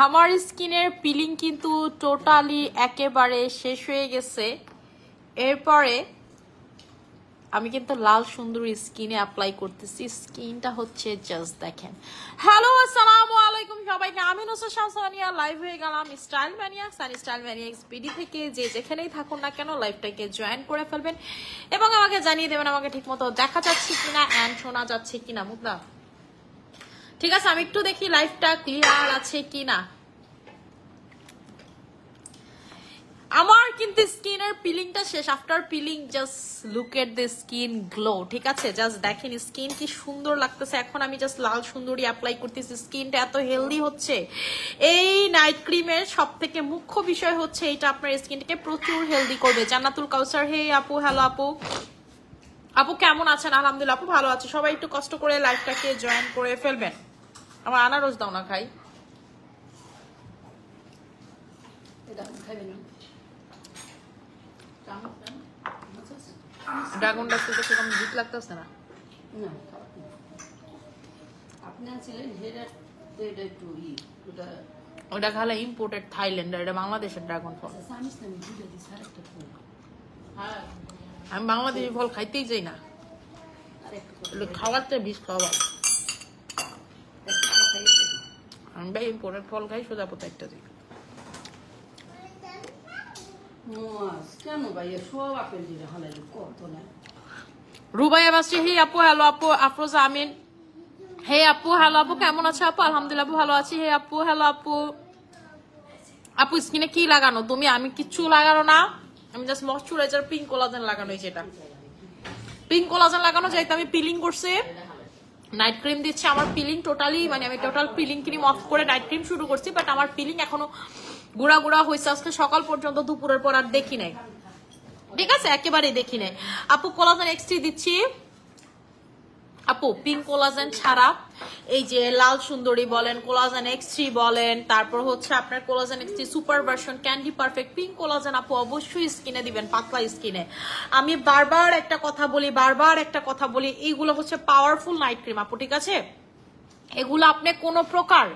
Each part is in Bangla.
আমার স্কিনের পিলিং কিন্তু টোটালি একেবারে শেষ হয়ে গেছে। এরপরে আমি কিন্তু লাল সুন্দরী স্কিনে অ্যাপ্লাই করতেছি। স্কিনটা হচ্ছে জাস্ট দেখেন। হ্যালো আসসালামু আলাইকুম সবাইকে, আমি নুসরাত শামসানিয়া লাইভ হয়ে গেলাম স্টাইল ম্যানিয়াক্স আর স্টাইল ম্যানিয়াক্স বিডি থেকে। যে যেখানেই থাকুন না কেন লাইভটাকে জয়েন করে ফেলবেন এবং আমাকে জানিয়ে দেবেন আমাকে ঠিকমতো দেখা যাচ্ছে কিনা অ্যান্ড শোনা যাচ্ছে কিনা। মুগ্ধা ঠিক আছে, আমি একটু দেখি লাইভটা ক্লিয়ার আছে কিনা। আমার কিন্তু স্কিনের পিলিংটা শেষ। After peeling just look at the skin glow. ঠিক আছে, জাস্ট দেখেন স্কিন কি সুন্দর লাগতেছে। এখন আমি জাস্ট লাল সুন্দরী অ্যাপ্লাই করতেছি। স্কিনটা এত হেলদি হচ্ছে। এই নাইট ক্রিমের সব থেকে মুখ্য বিষয় হচ্ছে এটা আপনার স্কিনটাকে প্রচুর হেলদি করবে। জান্নাতুল কাউসার, হে আপু, হ্যালো আপু। আপু কেমন আছেন? আলহামদুলিল্লাহ আপু ভালো আছে। সবাই একটু কষ্ট করে লাইভটাকে জয়েন করে ফেলবেন। আমার আনারস দাও না খাই। ড্রাগন ডাস্টে তো সেরকম জিত লাগতেছে না। ওটা খালে ইম্পোর্টেড থাইল্যান্ড, এটা বাংলাদেশের ড্রাগন ফল। আমি বাংলাদেশি ফল খাইতেই চাই না, খাওয়ার চেয়ে বিষ খাওয়া। আমি ভাই ইম্পোর্টেড ফল খাই, সোজা পথে একটা দিই। রুবাইয়া বাসি, হে আপু, হ্যালো আপু। আফরোজা আমিন, হে আপু, হ্যালো আপু, কেমন আছে আপু? আলহামদুলিল্লাহ আপু ভালো আছি। হে আপু, হ্যালো আপু। আপু স্কিনে কি লাগানো তুমি? আমি কিচ্ছু লাগানো না, আমি জাস্ট ময়শ্চারাইজার পিঙ্ক কোলাজেন লাগানো। যেটা পিঙ্ক কোলাজেন লাগানো যাইতে আমি পিলিং করছি, নাইট ক্রিম দিচ্ছি। আমার পিলিং টোটালি মানে আমি টোটাল পিলিং ক্রিম অফ করে নাইট ক্রিম শুরু করছি, বাট আমার পিলিং এখনো গুড়া গুড়া হয়েছে। আজকে সকাল পর্যন্ত, দুপুরের পর আর দেখি নাই। ঠিক আছে, একেবারেই দেখি নাই। আপু কোলাজেন এক্সটি দিচ্ছি। আপু পিঙ্ক কোলাজেন ছাড়া এই যে লাল সুন্দরী বলেন, কোলাজেন এক্সটি বলেন, তারপর হচ্ছে আপনার collagen XT super version, candy perfect, pink collagen আপু অবশ্যই স্কিনে দিবেন, পাতলা স্কিনে। আমি বারবার একটা কথা বলি, এইগুলো হচ্ছে পাওয়ারফুল নাইট ক্রিম আপু। ঠিক আছে, এগুলো আপনি কোনো প্রকার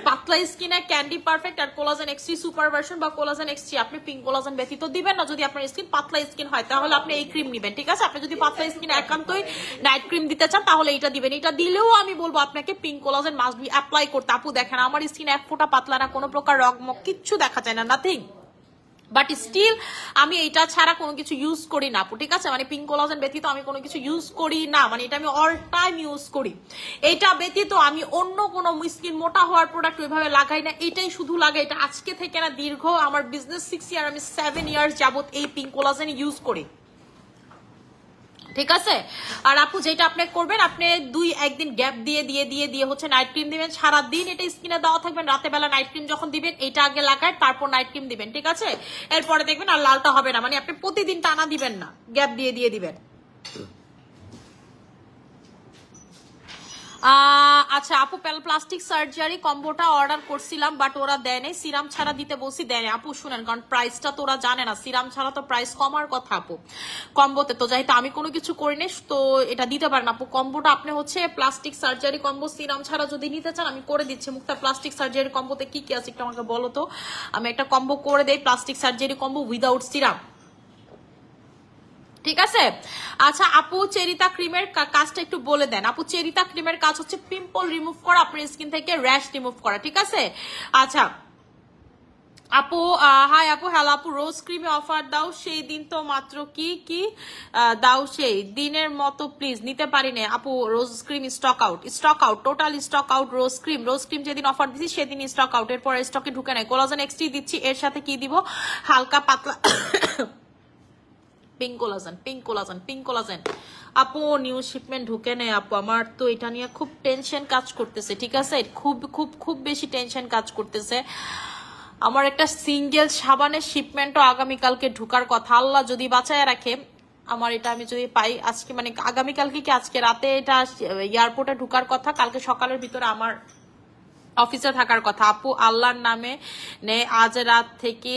পাতলা স্কিনে ক্যান্ডি পারফেক্ট আর কোলাজেন এক্সটি সুপার ভার্সন বা কোলাজেন এক্সটি আপনি পিঙ্ক কোলাজেন ব্যতীত দিবেন না। যদি আপনার স্কিন পাতলা স্কিন হয় তাহলে আপনি এই ক্রিম নেবেন। ঠিক আছে, আপনি যদি পাতলা স্কিন একান্তই নাইট ক্রিম দিতে চান তাহলে এটা দিবেন। এটা দিলেও আমি বলবো আপনাকে pink collagen must be apply করতে। আপু দেখেন আমার স্কিন এক ফোঁটা পাতলা না, কোনো প্রকার রগমগ কিচ্ছু দেখা যায় না, নাথিং। বাট স্টিল আমি এইটা ছাড়া কোনো কিছু ইউজ করি না আপু। ঠিক আছে, মানে পিঙ্ক কোলাজেন ব্যতীত আমি কোনো কিছু ইউজ করি না, মানে এটা আমি অল টাইম ইউজ করি। এইটা ব্যতীত আমি অন্য কোনো স্কিন মোটা হওয়ার প্রোডাক্ট ওইভাবে লাগাই না, এটাই শুধু লাগাই। এটা আজকে থেকে না, দীর্ঘ আমার বিজনেস 6 ইয়ার, আমি 7 ইয়ার্স যাবত এই পিঙ্ক কোলাজেন ইউজ করি। ঠিক আছে, আর আপু যেটা আপনি করবেন, আপনি একদিন গ্যাপ দিয়ে হচ্ছে নাইট ক্রিম দিবেন। সারাদিন এটা স্কিনে দেওয়া থাকবেন, রাতে বেলা নাইট ক্রিম যখন দিবেন এটা আগে লাগায় তারপর নাইট ক্রিম দিবেন। ঠিক আছে, এরপরে দেখবেন আর লালটা হবে না। মানে আপনি প্রতিদিন টানা দিবেন না, গ্যাপ দিয়ে দিবেন। আচ্ছা আপু, প্লাস্টিক সার্জারি কম্বোটা অর্ডার করছিলাম বাট ওরা দেয় নাই, সিরাম ছাড়া দিতে বলছি, দেয় নাই। আপু শুনেন, কারণ প্রাইসটা তো ওরা জানে না, সিরাম ছাড়া তো প্রাইস কমার কথা আপু কম্বোতে। তো যেহেতু আমি কোনো কিছু করিনি তো এটা দিতে পারেন আপু। কম্বোটা আপনি হচ্ছে প্লাস্টিক সার্জারি কম্বো সিরাম ছাড়া যদি নিতে চান আমি করে দিচ্ছি। মুক্তা প্লাস্টিক সার্জারি কম্বোতে কি কি আছে একটু আমাকে বলো তো, আমি একটা কম্বো করে দেই, plastic surgery combo without serum. ঠিক আছে, আচ্ছা আপু চেরিতা ক্রিমের কাজটা একটু বলে দেন। আপু চেরিতা ক্রিমের কাজ হচ্ছে পিম্পল রিমুভ করা, আপনার স্কিন থেকে র্যাশ রিমুভ করা। ঠিক আছে, আচ্ছা আপু, হাই আপু, হ্যালো আপু। রোজ ক্রিমে অফার দাও, সেই দিন তো মাত্র কি দাও সেই দিনের মতো প্লিজ, নিতে পারি না আপু। Rose cream stock out, total stock out. Rose cream যেদিন অফার দিচ্ছি সেদিন স্টক আউট, এরপর স্টকে ঢুকে নাই। কোলাজেন এক্সটি দিচ্ছি, এর সাথে কি দিব, হালকা পাতলা পিঙ্ক কোলাজেন আপু। নিউ শিপমেন্ট ঢুকে নেই আপু, আমার তো এটা নিয়ে খুব টেনশন কাজ করতেছে। ঠিক আছে, খুব বেশি টেনশন কাজ করতেছে। আমার একটা সিঙ্গেল সাবানের শিপমেন্টও আগামীকালকে ঢুকার কথা, আল্লাহ যদি বাঁচায় রাখে। আমার এটা আমি যদি পাই আজকে, মানে আগামীকালকে কি আজকে রাতে এটা এয়ারপোর্টে ঢুকার কথা, কালকে সকালের ভিতরে আমার অফিসে থাকার কথা। আপু আল্লাহর নামে নে আজ রাত থেকে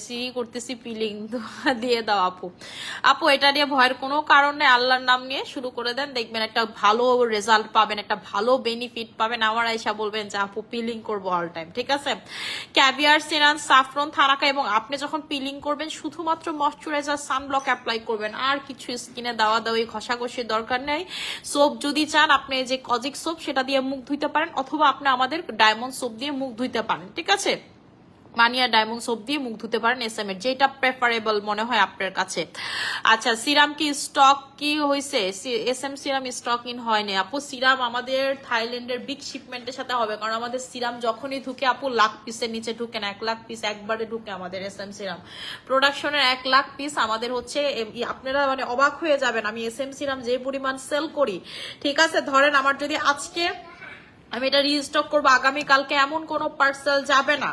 সিঁড়ি করতেছি পিলিং দিয়ে দাও আপু। আপু এটা নিয়ে ভয়ের কোনো কারণ নেই, আল্লাহর নাম নিয়ে শুরু করে দেন, দেখবেন একটা ভালো রেজাল্ট পাবেন, একটা ভালো বেনিফিট পাবেন। আমার আয়সা বলবেন যে আপু পিলিং করবো অল টাইম, ঠিক আছে? ক্যাভিয়ার, সিরান, সাফরন, থারাকা, এবং আপনি যখন পিলিং করবেন শুধুমাত্র ময়শ্চারাইজার সানব্লক অ্যাপ্লাই করবেন, আর কিছু স্কিনে দেওয়া দেওয়া ঘষাঘষির দরকার নেই। সোপ যদি চান আপনি যে কজিক সোপ সেটা দিয়ে মুখ ধুইতে পারেন, অথবা আপনি আমাদের ডায়মন্ড সোপ দিয়ে মুখ ধুইতে পারেন, ঠিক আছে? মানিয়া ডায়মন্ড সোপ দিয়ে মুখ ধুতে পারেন এসএম এর, যেটা প্রেফারেবল মনে হয় আপনার কাছে। আচ্ছা, সিরাম কি স্টক কি হয়েছে? এসএম সিরাম স্টক ইন হয়নি আপু। সিরাম আমাদের থাইল্যান্ডের বিগ শিপমেন্টের সাথে হবে, কারণ আমাদের সিরাম যখনই ঢুকে আপু লাখ পিসের নিচে ঢুকে না, 1 লাখ পিস একবারে ঢুকে আমাদের এসএম সিরাম প্রোডাকশনের। 1 লাখ পিস আমাদের হচ্ছে, আপনারা মানে অবাক হয়ে যাবেন আমি এসএম সিরাম যে পরিমাণ সেল করি, ঠিক আছে? ধরেন আমার যদি আজকে আমি এটা রিস্টক করবো, আগামীকালকে এমন কোনো পার্সেল যাবে না,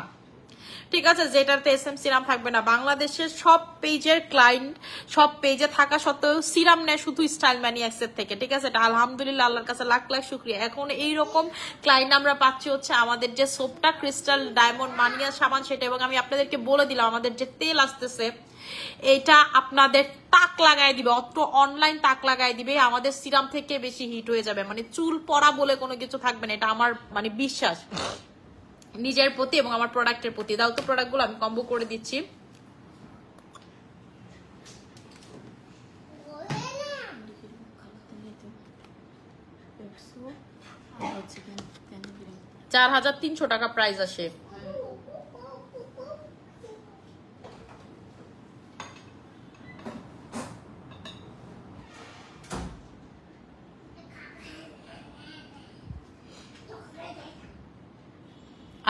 ঠিক আছে, যেটাতে এসএম সিরাম থাকবে না। বাংলাদেশের সব পেজের ক্লায়েন্ট সব পেজে থাকা সত্ত্বেও সিরাম নেয় শুধু স্টাইল ম্যানিয়াক্সের থেকে, ঠিক আছে? এটা আলহামদুলিল্লাহ, আল্লাহর কাছে লাখ লাখ শুকরিয়া। এখন এইরকম ক্লায়েন্ট আমরা পাচ্ছি হচ্ছে আমাদের যে সোপটা ক্রিস্টাল ডায়মন্ড মানিয়া সাবান সেটা, এবং আমি আপনাদেরকে বলে দিলাম আমাদের যে তেল আসতেছে এটা আপনাদের তাক লাগাই দিবে, অত অনলাইন তাক লাগাই দিবে, আমাদের সিরাম থেকে বেশি হিট হয়ে যাবে, মানে চুল পড়া বলে কোনো কিছু থাকবে না, এটা আমার মানে বিশ্বাস নিজের প্রতি এবং আমার প্রোডাক্টের প্রতি। দাও তো প্রোডাক্টগুলো আমি কম্বো করে দিচ্ছি। $4,300 প্রাইস আসে।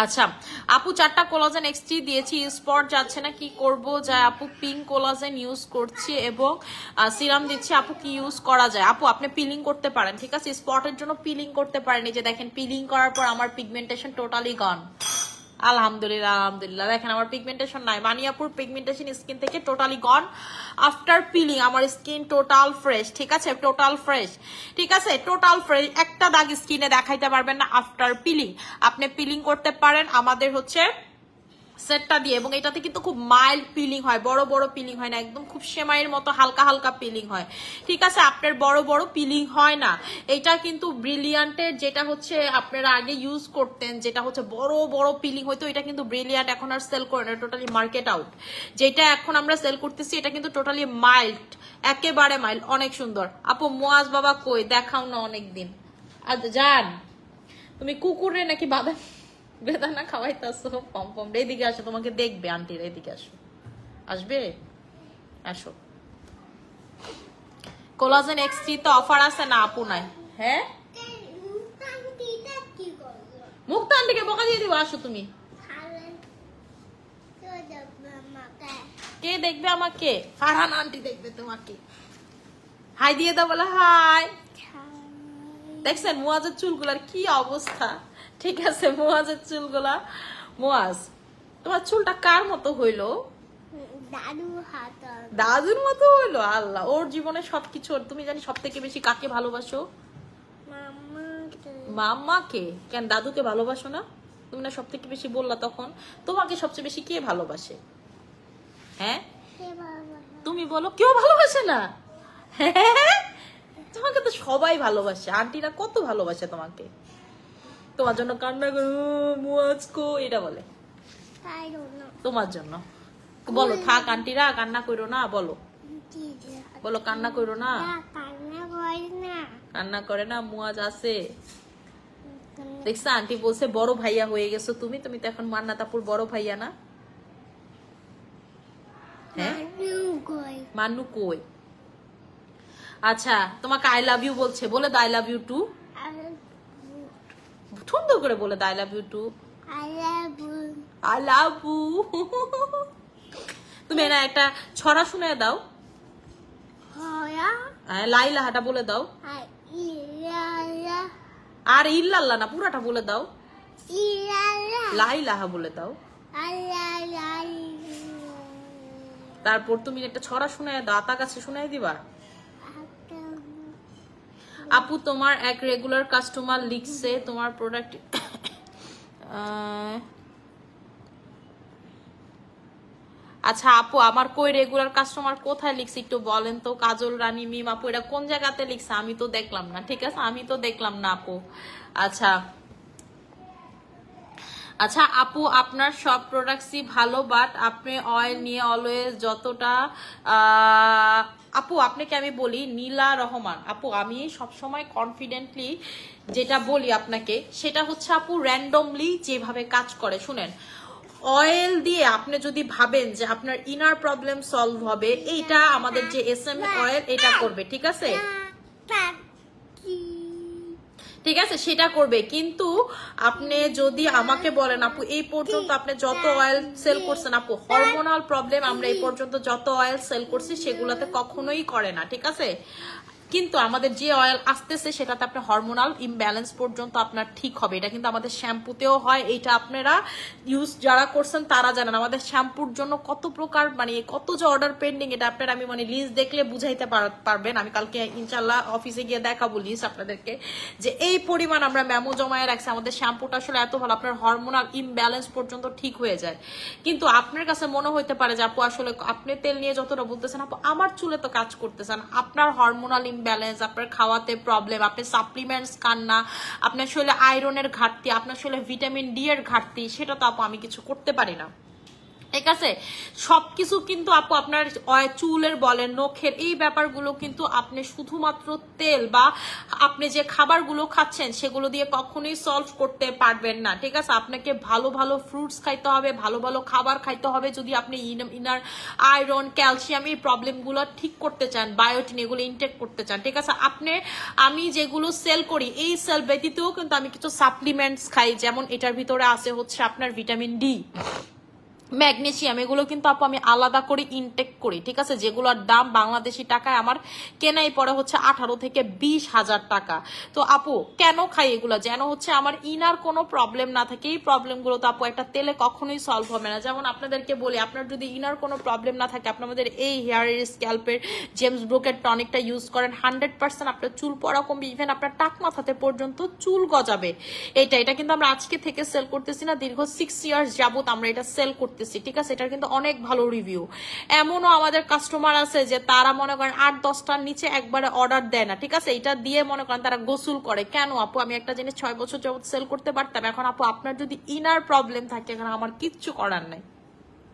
আচ্ছা আপু, 4টা কোলাজেন এক্সটি দিয়েছি, স্পট যাচ্ছে না, কি করব? যায় আপু, পিঙ্ক কোলাজেন ইউজ করছি এবং সিরাম দিচ্ছি আপু, কি ইউজ করা যায়? আপু আপনি পিলিং করতে পারেন, ঠিক আছে? স্পটের জন্য পিলিং করতে পারেন, এই যে দেখেন পিলিং করার পর আমার পিগমেন্টেশন টোটালি গন, আলহামদুলিল্লাহ আলহামদুলিল্লাহ। দেখেন আমার পিগমেন্টেশন নাই, মানিয়াপুর পিগমেন্টেশন স্কিন থেকে টোটালি গন। আফটার পিলিং আমার স্কিন টোটাল ফ্রেশ, ঠিক আছে? টোটাল ফ্রেশ, ঠিক আছে? টোটাল ফ্রেশ, একটা দাগ স্কিনে দেখাইতে পারবেন না আফটার পিলিং। আপনি পিলিং করতে পারেন আমাদের হচ্ছে সেটটা দিয়ে, এবং এটাতে কিন্তু খুব মাইল্ড পিলিং হয়, বড় বড় পিলিং হয় না, একদম খুব সেমাইয়ের মতো হালকা হালকা পিলিং হয়, ঠিক আছে? আপনার বড় বড় পিলিং হয় না। এটা কিন্তু ব্রিলিয়ান্টের যেটা হচ্ছে আপনারা আগে ইউজ করতেন, যেটা হচ্ছে বড় বড় পিলিং হইতো, এটা কিন্তু ব্রিলিয়ান্ট এখন আর সেল করে না, টোটালি মার্কেট আউট। যেটা এখন আমরা সেল করতেছি এটা কিন্তু টোটালি মাইল্ড, একেবারে মাইল্ড, অনেক সুন্দর। আপু মুয়াজ বাবা কই, দেখাও না অনেকদিন। আচ্ছা জান, তুমি কুকুরে নাকি বাবা বেদানা খাওয়াইতেছো? পম পম এদিকে আসো, তোমাকে দেখবে আন্টির, এদিকে আসো, আসবে, আসো। কোলাজেন এক্সটি তো অফার আছে না আপু? নাই, হ্যাঁ মুক্তা আন্টিকে বকা দিয়ে দিবো, আসো তুমি। কে দেখবে আমাকে? ফারহান আন্টি দেখবে তোমাকে। হাই দিয়ে দাও, বলো হাই। দেখছেন মুয়াজের চুলগুলার কি অবস্থা, ঠিক আছে? মুয়াজের চুলগুলা, মুয়াজ তোমার চুলটা কার মতো হইলো? দাদুর মতো হইলো? আল্লাহ, ওর জীবনে সবকিছু। তুমি জানি সব থেকে বেশি কাকে ভালোবাসো? মাম্মাকে। কেন দাদুকে ভালোবাসো না? তুমি না সব থেকে বেশি বললা তখন, তোমাকে সবচেয়ে বেশি কে ভালোবাসে? হ্যাঁ তুমি বলো, কেউ ভালোবাসে না? হ্যাঁ তোমাকে তো সবাই ভালোবাসে, আন্টিরা কত ভালোবাসে তোমাকে, তোমার জন্য কান্না করো মুয়াজকো এটা বলে তোমার জন্য। বলো থাক আন্টিরা কান্না করো না, বলো বলো কান্না করো না, কান্না করে না, মুয়াজ আছে। দেখছো আন্টি বলছে বড় ভাইয়া হয়ে গেছো তুমি, তুমি তো এখন মান্নাতাপুর বড় ভাইয়া না? হ্যাঁ মান্নু কই? আচ্ছা তোমাকে আই লাভ ইউ বলছে, বলে আই লাভ ইউ টু, সুন্দর করে বলে I love you too, I love you. তুমি না একটা ছড়া শুনে দাও, লাইলাহাটা বলে দাও, আর ইল্লাল্লাহ না পুরাটা বলে দাও, লাইলাহা বলে দাও। তারপর তুমি একটা ছড়া শুনাই দাও, আতা কাছে শুনাই দিবা। আপু তোমার এক রেগুলার কাস্টমার লিখছে তোমার প্রোডাক্ট আচ্ছা আপু, আমার কই রেগুলার কাস্টমার কোথায় লিখছে একটু বলেন তো। কাজল রানী মিম আপু, এটা কোন জায়গাতে লিখছে? আমি তো দেখলাম না। ঠিক আছে, আমি তো দেখলাম না আপু। আচ্ছা আচ্ছা আপু, আপনার সব প্রোডাক্টসই ভালো, বাট আপনি অয়েল নিয়ে অলওয়েজ যতটা আপু আপনাকে আমি বলি, নীলা রহমান আপু, আমি সবসময় কনফিডেন্টলি যেটা বলি আপনাকে সেটা হচ্ছে আপু, র্যান্ডমলি যেভাবে কাজ করে শুনেন। অয়েল দিয়ে আপনি যদি ভাবেন যে আপনার ইনার প্রবলেম সলভ হবে, এইটা আমাদের যে SM অয়েল এটা করবে, ঠিক আছে ঠিক আছে, সেটা করবে। কিন্তু আপনি যদি আমাকে বলেন আপু, এই পর্যন্ত আপনি যত অয়েল সেল করছেন আপু, হরমোনাল প্রবলেম আমরা এই পর্যন্ত যত অয়েল সেল করছি সেগুলোতে কখনোই করে না, ঠিক আছে। কিন্তু আমাদের যে অয়েল আসতেছে সেটাতে আপনার হরমোনাল ইমব্যালেন্স পর্যন্ত আপনার ঠিক হবে। এটা কিন্তু আমাদের শ্যাম্পুতেও হয়। এইটা আপনারা ইউজ যারা করছেন তারা জানেন আমাদের শ্যাম্পুর জন্য কত প্রকার, মানে কত যে অর্ডার পেন্ডিং, এটা আপনারা আমি মানে লিস্ট দেখলে বুঝাইতে পারবেন। আমি কালকে ইনশাল্লাহ অফিসে গিয়ে দেখাবো লিস্ট আপনাদেরকে, যে এই পরিমাণ আমরা মেমো জমায়ে রাখছি। আমাদের শ্যাম্পুটা আসলে এত ভালো, আপনার হরমোনাল ইমব্যালেন্স পর্যন্ত ঠিক হয়ে যায়। কিন্তু আপনার কাছে মনে হইতে পারে যে আপু আসলে আপনি তেল নিয়ে যতটা বলতেছেন আপু, আমার চুলে তো কাজ করতেছেন, আপনার হরমোনাল ব্যালেন্স, আপনার খাওয়াতে প্রবলেম, আপনি সাপ্লিমেন্টস খান না, আপনার শরীরে আয়রনের ঘাটতি, আপনার শরীরে ভিটামিন ডি এর ঘাটতি, সেটা তো আপু আমি কিছু করতে পারি না, ঠিক আছে। সবকিছু কিন্তু আপু আপনার চুলের বলেন, নখের, এই ব্যাপারগুলো কিন্তু আপনি শুধুমাত্র তেল বা আপনি যে খাবারগুলো খাচ্ছেন সেগুলো দিয়ে কখনোই সলভ করতে পারবেন না, ঠিক আছে। আপনাকে ভালো ভালো ফ্রুটস খাইতে হবে, ভালো ভালো খাবার খাইতে হবে যদি আপনি ইনার আয়রন, ক্যালসিয়াম এই প্রবলেমগুলো ঠিক করতে চান, বায়োটিন এগুলো ইনটেক করতে চান, ঠিক আছে। আমি যেগুলো সেল করি এই সেল ব্যতীতও কিন্তু আমি কিছু সাপ্লিমেন্টস খাই, যেমন এটার ভিতরে আছে হচ্ছে আপনার ভিটামিন ডি, ম্যাগনেসিয়াম, এগুলো কিন্তু আপু আমি আলাদা করে ইনটেক করি, ঠিক আছে। যেগুলোর দাম বাংলাদেশি টাকায় আমার কেনাই পড়ে হচ্ছে 18 থেকে 20,000 টাকা। তো আপু কেন খাই এগুলো? যেন হচ্ছে আমার ইনার কোনো প্রবলেম না থাকে। এই প্রবলেমগুলো তো আপু একটা তেলে কখনোই সলভ হবে না। যেমন আপনাদেরকে বলি, আপনার যদি ইনার কোনো প্রবলেম না থাকে, আপনাদের এই হেয়ারের স্ক্যাল্পের জেমস ব্রুকের টনিকটা ইউজ করেন, 100% আপনার চুল পড়া কমবে, ইভেন আপনার টাক মাথাতে পর্যন্ত চুল গজাবে। এটা কিন্তু আমরা আজকে থেকে সেল করতেছি না, দীর্ঘ 6 ইয়ার্স যাবত আমরা এটা সেল করতেছি, ঠিক আছে। এটার কিন্তু অনেক ভালো রিভিউ। এমনও আমাদের কাস্টমার আছে যে তারা মনে করেন 8-10টার নিচে একবারে অর্ডার দেয় না, ঠিক আছে। এটা দিয়ে মনে করেন তারা গোসল করে। কেন আপু? আমি একটা জিনিস 6 বছর যাবত সেল করতে পারতাম, এখন আপু আপনার যদি ইনার প্রবলেম থাকে এখানে আমার কিচ্ছু করার নাই।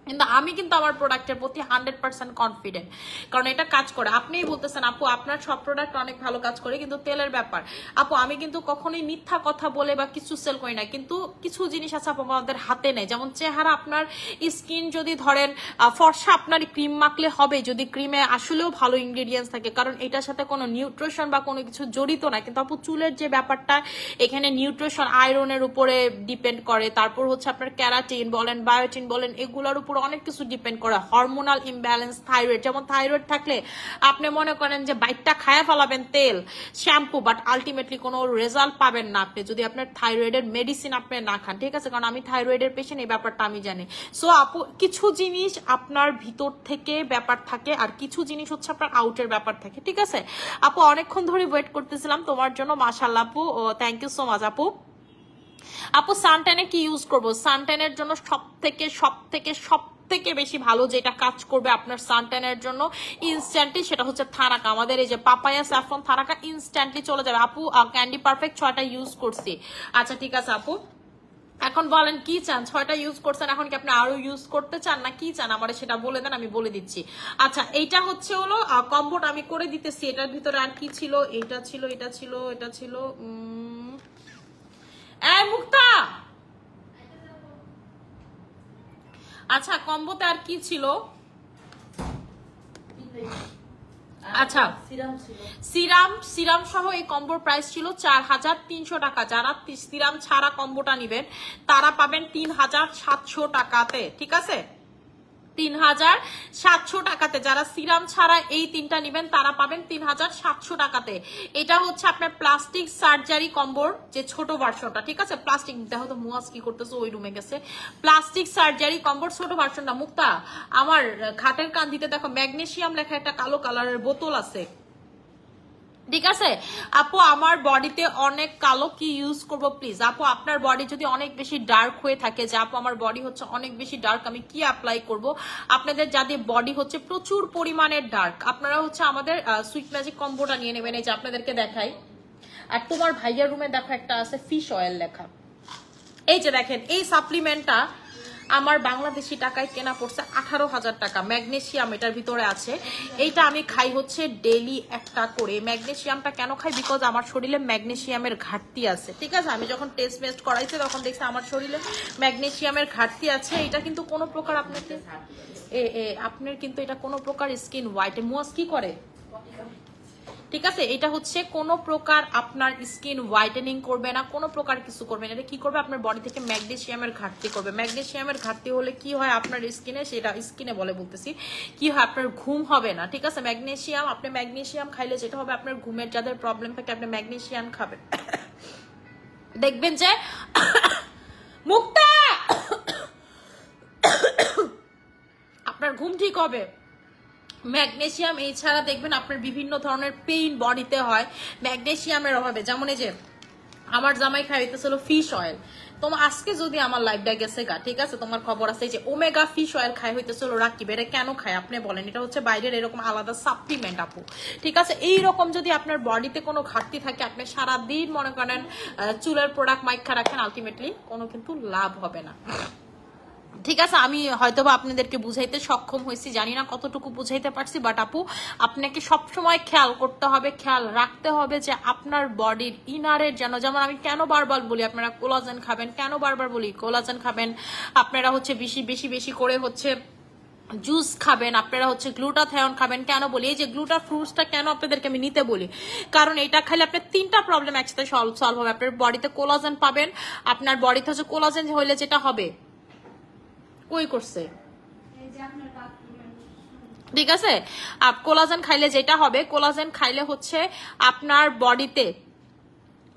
কিন্তু আমি কিন্তু আমার প্রোডাক্টের প্রতি 100% কনফিডেন্ট, কারণ এটা কাজ করে। আপনিই বলতেছেন আপু আপনার সব প্রোডাক্ট অনেক ভালো কাজ করে, কিন্তু তেলের ব্যাপার আপু আমি কিন্তু কখনোই মিথ্যা কথা বলে বা কিছু সেল করি না। কিন্তু কিছু জিনিস আছে আপু আমাদের হাতে নেই, যেমন চেহারা, আপনার স্কিন যদি ধরেন ফর্সা, আপনার ক্রিম মাখলে হবে যদি ক্রিমে আসলেও ভালো ইনগ্রেডিয়েন্টস থাকে, কারণ এটার সাথে কোনো নিউট্রিশন বা কোনো কিছু জড়িত না। কিন্তু আপু চুলের যে ব্যাপারটা, এখানে নিউট্রিশন আয়রনের উপরে ডিপেন্ড করে, তারপর হচ্ছে আপনার ক্যারাটিন বলেন, বায়োটিন বলেন, এগুলোর উপর অনেক কিছু ডিপেন্ড করে। হরমোনাল ইমব্যালেন্স, থাইরয়েড, যেমন থাইরয়েড থাকলে আপনি মনে করেন যে বাইকটা খায়া ফেলাবেন তেল শ্যাম্পু, বাট আলটিমেটলি কোনো রেজাল্ট পাবেন না আপনি যদি আপনার থাইরয়েডের মেডিসিন আপনি না খান, ঠিক আছে। কারণ আমি থাইরয়েডের পেশেন্ট, এই ব্যাপারটা আমি জানি। সো আপু কিছু জিনিস আপনার ভিতর থেকে ব্যাপার থাকে, আর কিছু জিনিস হচ্ছে আপনার আউটের ব্যাপার থাকে, ঠিক আছে। আপু অনেকক্ষণ ধরে ওয়েট করতেছিলাম তোমার জন্য, মাশাআল্লাহ আপু, থ্যাংক ইউ সো মাচ আপু। আপু সানট্যানে কি ইউজ করবো? সানট্যানের জন্য সব থেকে বেশি ভালো যেটা কাজ করবে আপনার সানট্যানের জন্য ইনস্ট্যান্টলি, সেটা হচ্ছে থানাকা। আমাদের এই যে পাপায়া স্যাফরন থানাকা ইনস্ট্যান্টলি চলে যাবে আপু। ক্যান্ডি পারফেক্ট 6টা ইউজ করছি। আচ্ছা ঠিক আছে আপু, এখন বলেন কি চান? 6টা ইউজ করছেন, এখন কি আপনি আরো ইউজ করতে চান না কি চান? আমার সেটা বলে দেন, আমি বলে দিচ্ছি। আচ্ছা এইটা হচ্ছে হলো কম্বোটা আমি করে দিতেছি। এটার ভিতরে আর কি ছিল? এটা ছিল মুক্তা। আচ্ছা কম্বোতে আর কি ছিল? আচ্ছা সিরাম সহ এই কম্বোর প্রাইস ছিল 4,300 টাকা। যারা সিরাম ছাড়া কম্বোটা নিবেন তারা পাবেন 3,700 টাকাতে, ঠিক আছে। 3,700 টাকাতে। যারা সিরাম ছাড়া এই তিনটা নিবেন তারা পাবেন 3,700 টাকাতে। এটা হচ্ছে আপনার প্লাস্টিক সার্জারি কম্বোর যে ছোট ভার্সনটা, ঠিক আছে। প্লাস্টিক, দেখো তো মুয়াজ কি করতেছে, ওই রুমে গেছে। প্লাস্টিক সার্জারি কম্বোর ছোট ভার্সনটা। মুক্তা আমার খাটের কান দিতে দেখো ম্যাগনেসিয়াম লেখা একটা কালো কালারের বোতল আছে, ঠিক আছে আপু, আমার বডিতে অনেক কালো, কি ইউজ করব প্লিজ? আপু আপনার বডি যদি অনেক বেশি ডার্ক হয়ে থাকে, যে আপু আমার বডি হচ্ছে অনেক বেশি ডার্ক, আমি কি অ্যাপ্লাই করব? আপনাদের যাদের বডি হচ্ছে প্রচুর পরিমাণের ডার্ক, আপনারা হচ্ছে আমাদের সুইট ম্যাজিক কম্বোটা নিয়ে নেবেন। এই যে আপনাদেরকে দেখাই, আর তোমার ভাইয়ার রুমে দেখো একটা আছে ফিশ অয়েল লেখা, এই যে দেখেন এই সাপ্লিমেন্টটা আমার বাংলাদেশি টাকায় কেনা পড়ছে 18,000 টাকা। ম্যাগনেসিয়াম এটার ভিতরে আছে, এইটা আমি খাই হচ্ছে ডেইলি একটা করে। ম্যাগনেসিয়ামটা কেন খাই? বিকজ আমার শরীরে ম্যাগনেসিয়ামের ঘাটতি আছে। ঠিক আছে, আমি যখন টেস্ট মেস্ট করাইছি তখন দেখছি আমার শরীরে ম্যাগনেসিয়ামের ঘাটতি আছে। এটা কিন্তু কোনো প্রকার আপনাকে আপনার কিন্তু এটা কোনো প্রকার স্কিন হোয়াইট মুয়াস কি করে, ঠিক আছে, এটা হচ্ছে কোনো প্রকার আপনার স্কিন হোয়াইটেনিং করবে না, কোনো প্রকার কিছু করবে না। এটা কি করবে? আপনার বডি থেকে ম্যাগনেসিয়ামের ঘাটতি করবে। ম্যাগনেসিয়ামের ঘাটতি হলে কি হয় আপনার স্কিনে, সেটা স্কিনে বলে বলতেছি, কি হয় আপনার ঘুম হবে না। ঠিক আছে, ম্যাগনেসিয়াম, আপনি ম্যাগনেসিয়াম খাইলে যেটা হবে আপনার ঘুমের যাদের প্রবলেম থাকে আপনি ম্যাগনেসিয়াম খাবেন, দেখবেন যে মুক্তা আপনার ঘুম ঠিক হবে। ম্যাগনেসিয়াম এছাড়া দেখবেন আপনার বিভিন্ন ধরনের পেইন বডিতে হয় ম্যাগনেসিয়ামের অভাবে। যেমন এই যে আমার জামাই খাইতেছিল ফিশ অয়েল, তোমার আজকে যদি আমার লাইফটা গেছে গা, ঠিক আছে, তোমার খবর আছে যে ওমেগা ফিশ অয়েল খাই হইতেছিল রাকিব। এটা কেন খায় আপনি বলেন? এটা হচ্ছে বাইরের এরকম আলাদা সাপ্লিমেন্ট আপু। ঠিক আছে, এইরকম যদি আপনার বডিতে কোনো ঘাটতি থাকে, আপনি সারাদিন মনে করেন চুলের প্রোডাক্ট মাইখা রাখেন, আলটিমেটলি কোনো কিন্তু লাভ হবে না। ঠিক আছে, আমি হয়তোবা আপনাদেরকে বুঝাইতে সক্ষম হয়েছি, জানি না কতটুকু বুঝাইতে পারছি, বাট আপু আপনাকে সবসময় খেয়াল করতে হবে, খেয়াল রাখতে হবে যে আপনার বডির ইনারের যেমন আমি কেন বারবার বলি আপনারা কোলাজেন খাবেন, কেন বারবার বলি কোলাজেন খাবেন, আপনারা হচ্ছে বেশি বেশি বেশি করে হচ্ছে জুস খাবেন, আপনারা হচ্ছে গ্লুটাথায়ন খাবেন, কেন বলি? এই যে গ্লুটা ফ্রুটসটা কেন আপনাদেরকে আমি নিতে বলি, কারণ এটা খাইলে আপনার 3টা প্রবলেম একসাথে সলভ হবে। আপনার বডিতে কোলাজেন পাবেন, আপনার বডিতে হচ্ছে কোলাজেন হইলে যেটা হবে কই করছে, ঠিক আছে, কোলাজেন খাইলে যেটা হবে, কোলাজেন খাইলে হচ্ছে আপনার বডিতে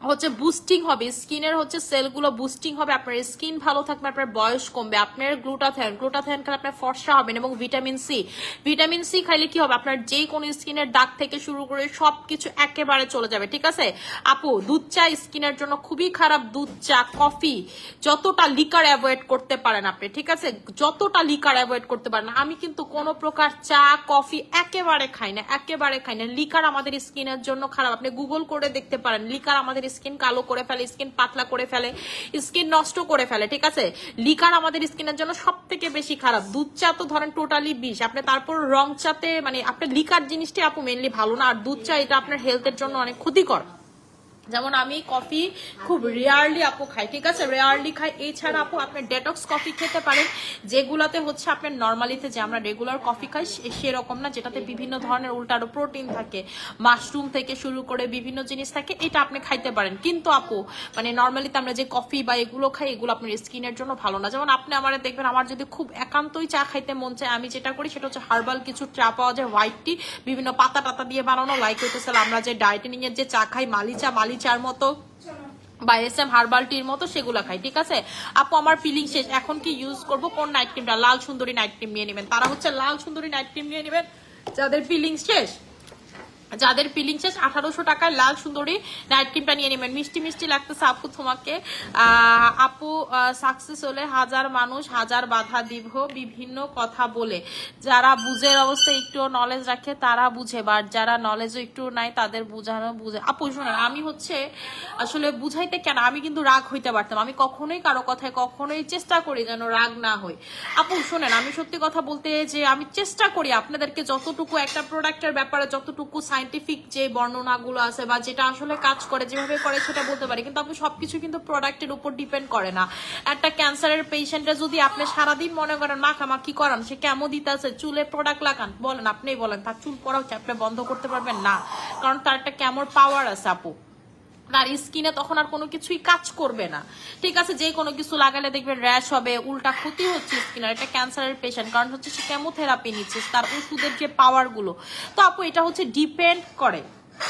হচ্ছে বুস্টিং হবে, স্কিনের হচ্ছে সেলগুলো বুস্টিং হবে, আপনার স্কিন ভালো থাকবে, আপনার বয়স কমবে। আপনার গ্লুটাথায়ন খেলে আপনার ফর্সা হবেন। এবং ভিটামিন সি খাইলে কি হবে? আপনার যে কোনো স্কিনের দাগ থেকে শুরু করে সবকিছু একেবারে চলে যাবে। ঠিক আছে আপু, দুধ চা স্কিনের জন্য খুবই খারাপ। দুধ চা, কফি, যতটা লিকার অ্যাভয়েড করতে পারেন আপনি, ঠিক আছে, যতটা লিকার অ্যাভয়েড করতে পারেন। আমি কিন্তু কোনো প্রকার চা কফি একেবারে খাই না, লিকার আমাদের স্কিনের জন্য খারাপ। আপনি গুগল করে দেখতে পারেন, লিকার আমাদের স্কিন কালো করে ফেলে, স্কিন পাতলা করে ফেলে, স্কিন নষ্ট করে ফেলে। ঠিক আছে, লিকার আমাদের স্কিনের জন্য সব থেকে বেশি খারাপ। দুধ চা তো ধরেন টোটালি বিষ। আপনি তারপর রং চাতে মানে আপনার লিকার জিনিসটাই আপু মেনলি ভালো না, আর দুধ চা এটা আপনার হেলথের জন্য অনেক ক্ষতিকর। যেমন আমি কফি খুব রেয়ারলি আপু খাই, ঠিক আছে, রেয়ারলি খাই। এছাড়া আপু আপনি ডেটক্স কফি খেতে পারেন, যেগুলাতে হচ্ছে আপনার নর্মালিতে যে আমরা রেগুলার কফি খাই সেরকম না, যেটাতে বিভিন্ন ধরনের উল্টারো প্রোটিন থাকে, মাশরুম থেকে শুরু করে বিভিন্ন জিনিস থাকে, এটা আপনি খাইতে পারেন। কিন্তু আপু মানে নর্মালিতে আমরা যে কফি বা এগুলো খাই, এগুলো আপনার স্কিনের জন্য ভালো না। যেমন আপনি আমার দেখবেন, আমার যদি খুব একান্তই চা খাইতে মন চায়, আমি যেটা করি সেটা হচ্ছে হার্বাল কিছু চা পাওয়া যায়, হোয়াইট টি, বিভিন্ন পাতা টাতা দিয়ে বানানো, লাইক হইতেছে আমরা যে ডায়েটেনিং এর যে চা খাই, মালি চার মতো বা এসএম হার্বাল টির মতো, সেগুলো খাই। ঠিক আছে আপু, আমার ফিলিং শেষ, এখন কি ইউজ করব? কোন নাইট ক্রিমটা? লাল সুন্দরী নাইট ক্রিম নিয়ে নেবেন, তারা হচ্ছে লাল সুন্দরী নাইট ক্রিম নিয়ে নেবেন যাদের ফিলিং শেষ, 1800 টাকায় লাল সুন্দরী নাইট ক্রিমটা নিয়ে নেবেন। মিষ্টি মিষ্টি লাগতেছে আপু তোমাকে। আপু সাকসেস হলে হাজার মানুষ হাজার বাধা দিব বিভিন্ন কথা বলে, যারা বুঝের অবস্থা একটু নলেজ রাখে তারা বুঝে, বাট যারা নলেজও একটু নাই তাদের বুঝানো বুঝে। আপু শোনেন, আমি হচ্ছে আসলে বুঝাইতে কেন, আমি কিন্তু রাগ হইতে পারতাম, আমি কখনোই কারো কথায় কখনোই চেষ্টা করি যেন রাগ না হই। আপু শোনেন, আমি সত্যি কথা বলতে যে আমি চেষ্টা করি আপনাদেরকে যতটুকু একটা প্রোডাক্টের ব্যাপারে যতটুকু সাইন্টিফিক যে বর্ণনাগুলো আছে বা যেটা আসলে কাজ করে যেভাবে করে সেটা বলতে পারি, কিন্তু আপনি সবকিছু কিন্তু প্রোডাক্টের উপর ডিপেন্ড করে না। একটা ক্যান্সারের পেশেন্টে যদি আপনি সারাদিন মনে করেন মাখামাখি করান, সে কেমন দিতে আছে, চুলে প্রোডাক্ট লাগান, বলেন আপনিই বলেন তার চুল পড়াও কি আপনি বন্ধ করতে পারবেন না? কারণ তার একটা কেমন পাওয়ার আছে আপু, তার স্কিনে তখন আর কোনো কিছুই কাজ করবে না। ঠিক আছে, যে কোনো কিছু লাগালে দেখবেন র্যাশ হবে, উল্টা ক্ষতি হচ্ছে স্কিনের। এটা ক্যান্সারের পেশেন্ট, কারণ হচ্ছে সে কেমোথেরাপি নিচ্ছে, তার ওষুধের যে পাওয়ার গুলো। তো আপু এটা হচ্ছে ডিপেন্ড করে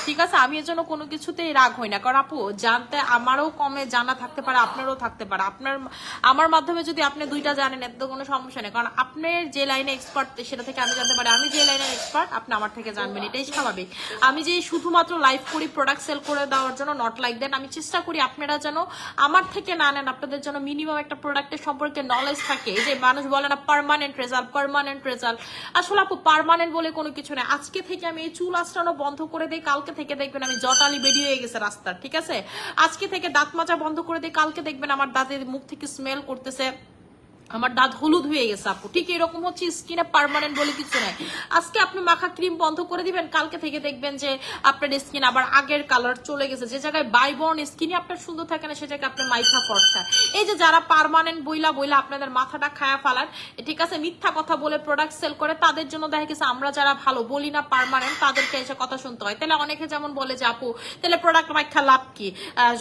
ঠিক আছে, আমি এর জন্য কোনো কিছুতেই রাগ হই না, কারণ আপু জানতে আমারও কমে জানা থাকতে পারে, আপনারও থাকতে পারে। আমার মাধ্যমে যদি আপনি দুইটা জানেন এত কোনো সমস্যা নেই, কারণ আপনার যে লাইনে এক্সপার্ট সেটা থেকে আমি জানতে পারি, আমি যে লাইনে এক্সপার্ট আপনি আমার থেকে জানবেন, এটাই স্বাভাবিক। আমি যে শুধুমাত্র লাইভ করি প্রোডাক্ট সেল করে দেওয়ার জন্য, নট লাইক দ্যাট। আমি চেষ্টা করি আপনারা যেন আমার থেকে না নেন, আপনাদের জন্য মিনিমাম একটা প্রোডাক্টের সম্পর্কে নলেজ থাকে। এই যে মানুষ বলে না পার্মানেন্ট রেজাল্ট, পার্মানেন্ট রেজাল্ট, আসলে আপু পার্মানেন্ট বলে কোনো কিছু নেই। আজকে থেকে আমি এই চুল আঁচড়ানো বন্ধ করে দিই, কালকে থেকে দেখবেন আমি জটালি বেরিয়ে হয়ে গেছে রাস্তার, ঠিক আছে। আজকে থেকে দাঁত মাজা বন্ধ করে দিই, কালকে দেখবেন আমার দাঁতের মুখ থেকে স্মেল করতেছে, আমার দাঁত হলুদ হয়ে গেছে আপু। ঠিক এরকম হচ্ছে স্কিনে পার্মানেন্ট বলে কিছু নাই। আজকে আপনি মাখা ক্রিম বন্ধ করে দিবেন, কালকে থেকে দেখবেন যে আপনার স্কিন আবার আগের কালার চলে গেছে। যে জায়গায় বাইবর্ন স্কিনই আপনার সুন্দর থাকে না, সে জায়গায় আপনার মাইথা ফর্সা। এই যে যারা পার্মানেন্ট বইলা আপনাদের মাথাটা খায়া ফালান, ঠিক আছে, মিথ্যা কথা বলে প্রোডাক্ট সেল করে, তাদের জন্য দেখা গেছে আমরা যারা ভালো বলি না পার্মানেন্ট, তাদেরকে এসে কথা শুনতে হয়। তাহলে অনেকে যেমন বলে যে আপু তাহলে প্রোডাক্ট মাইখা লাভ কি,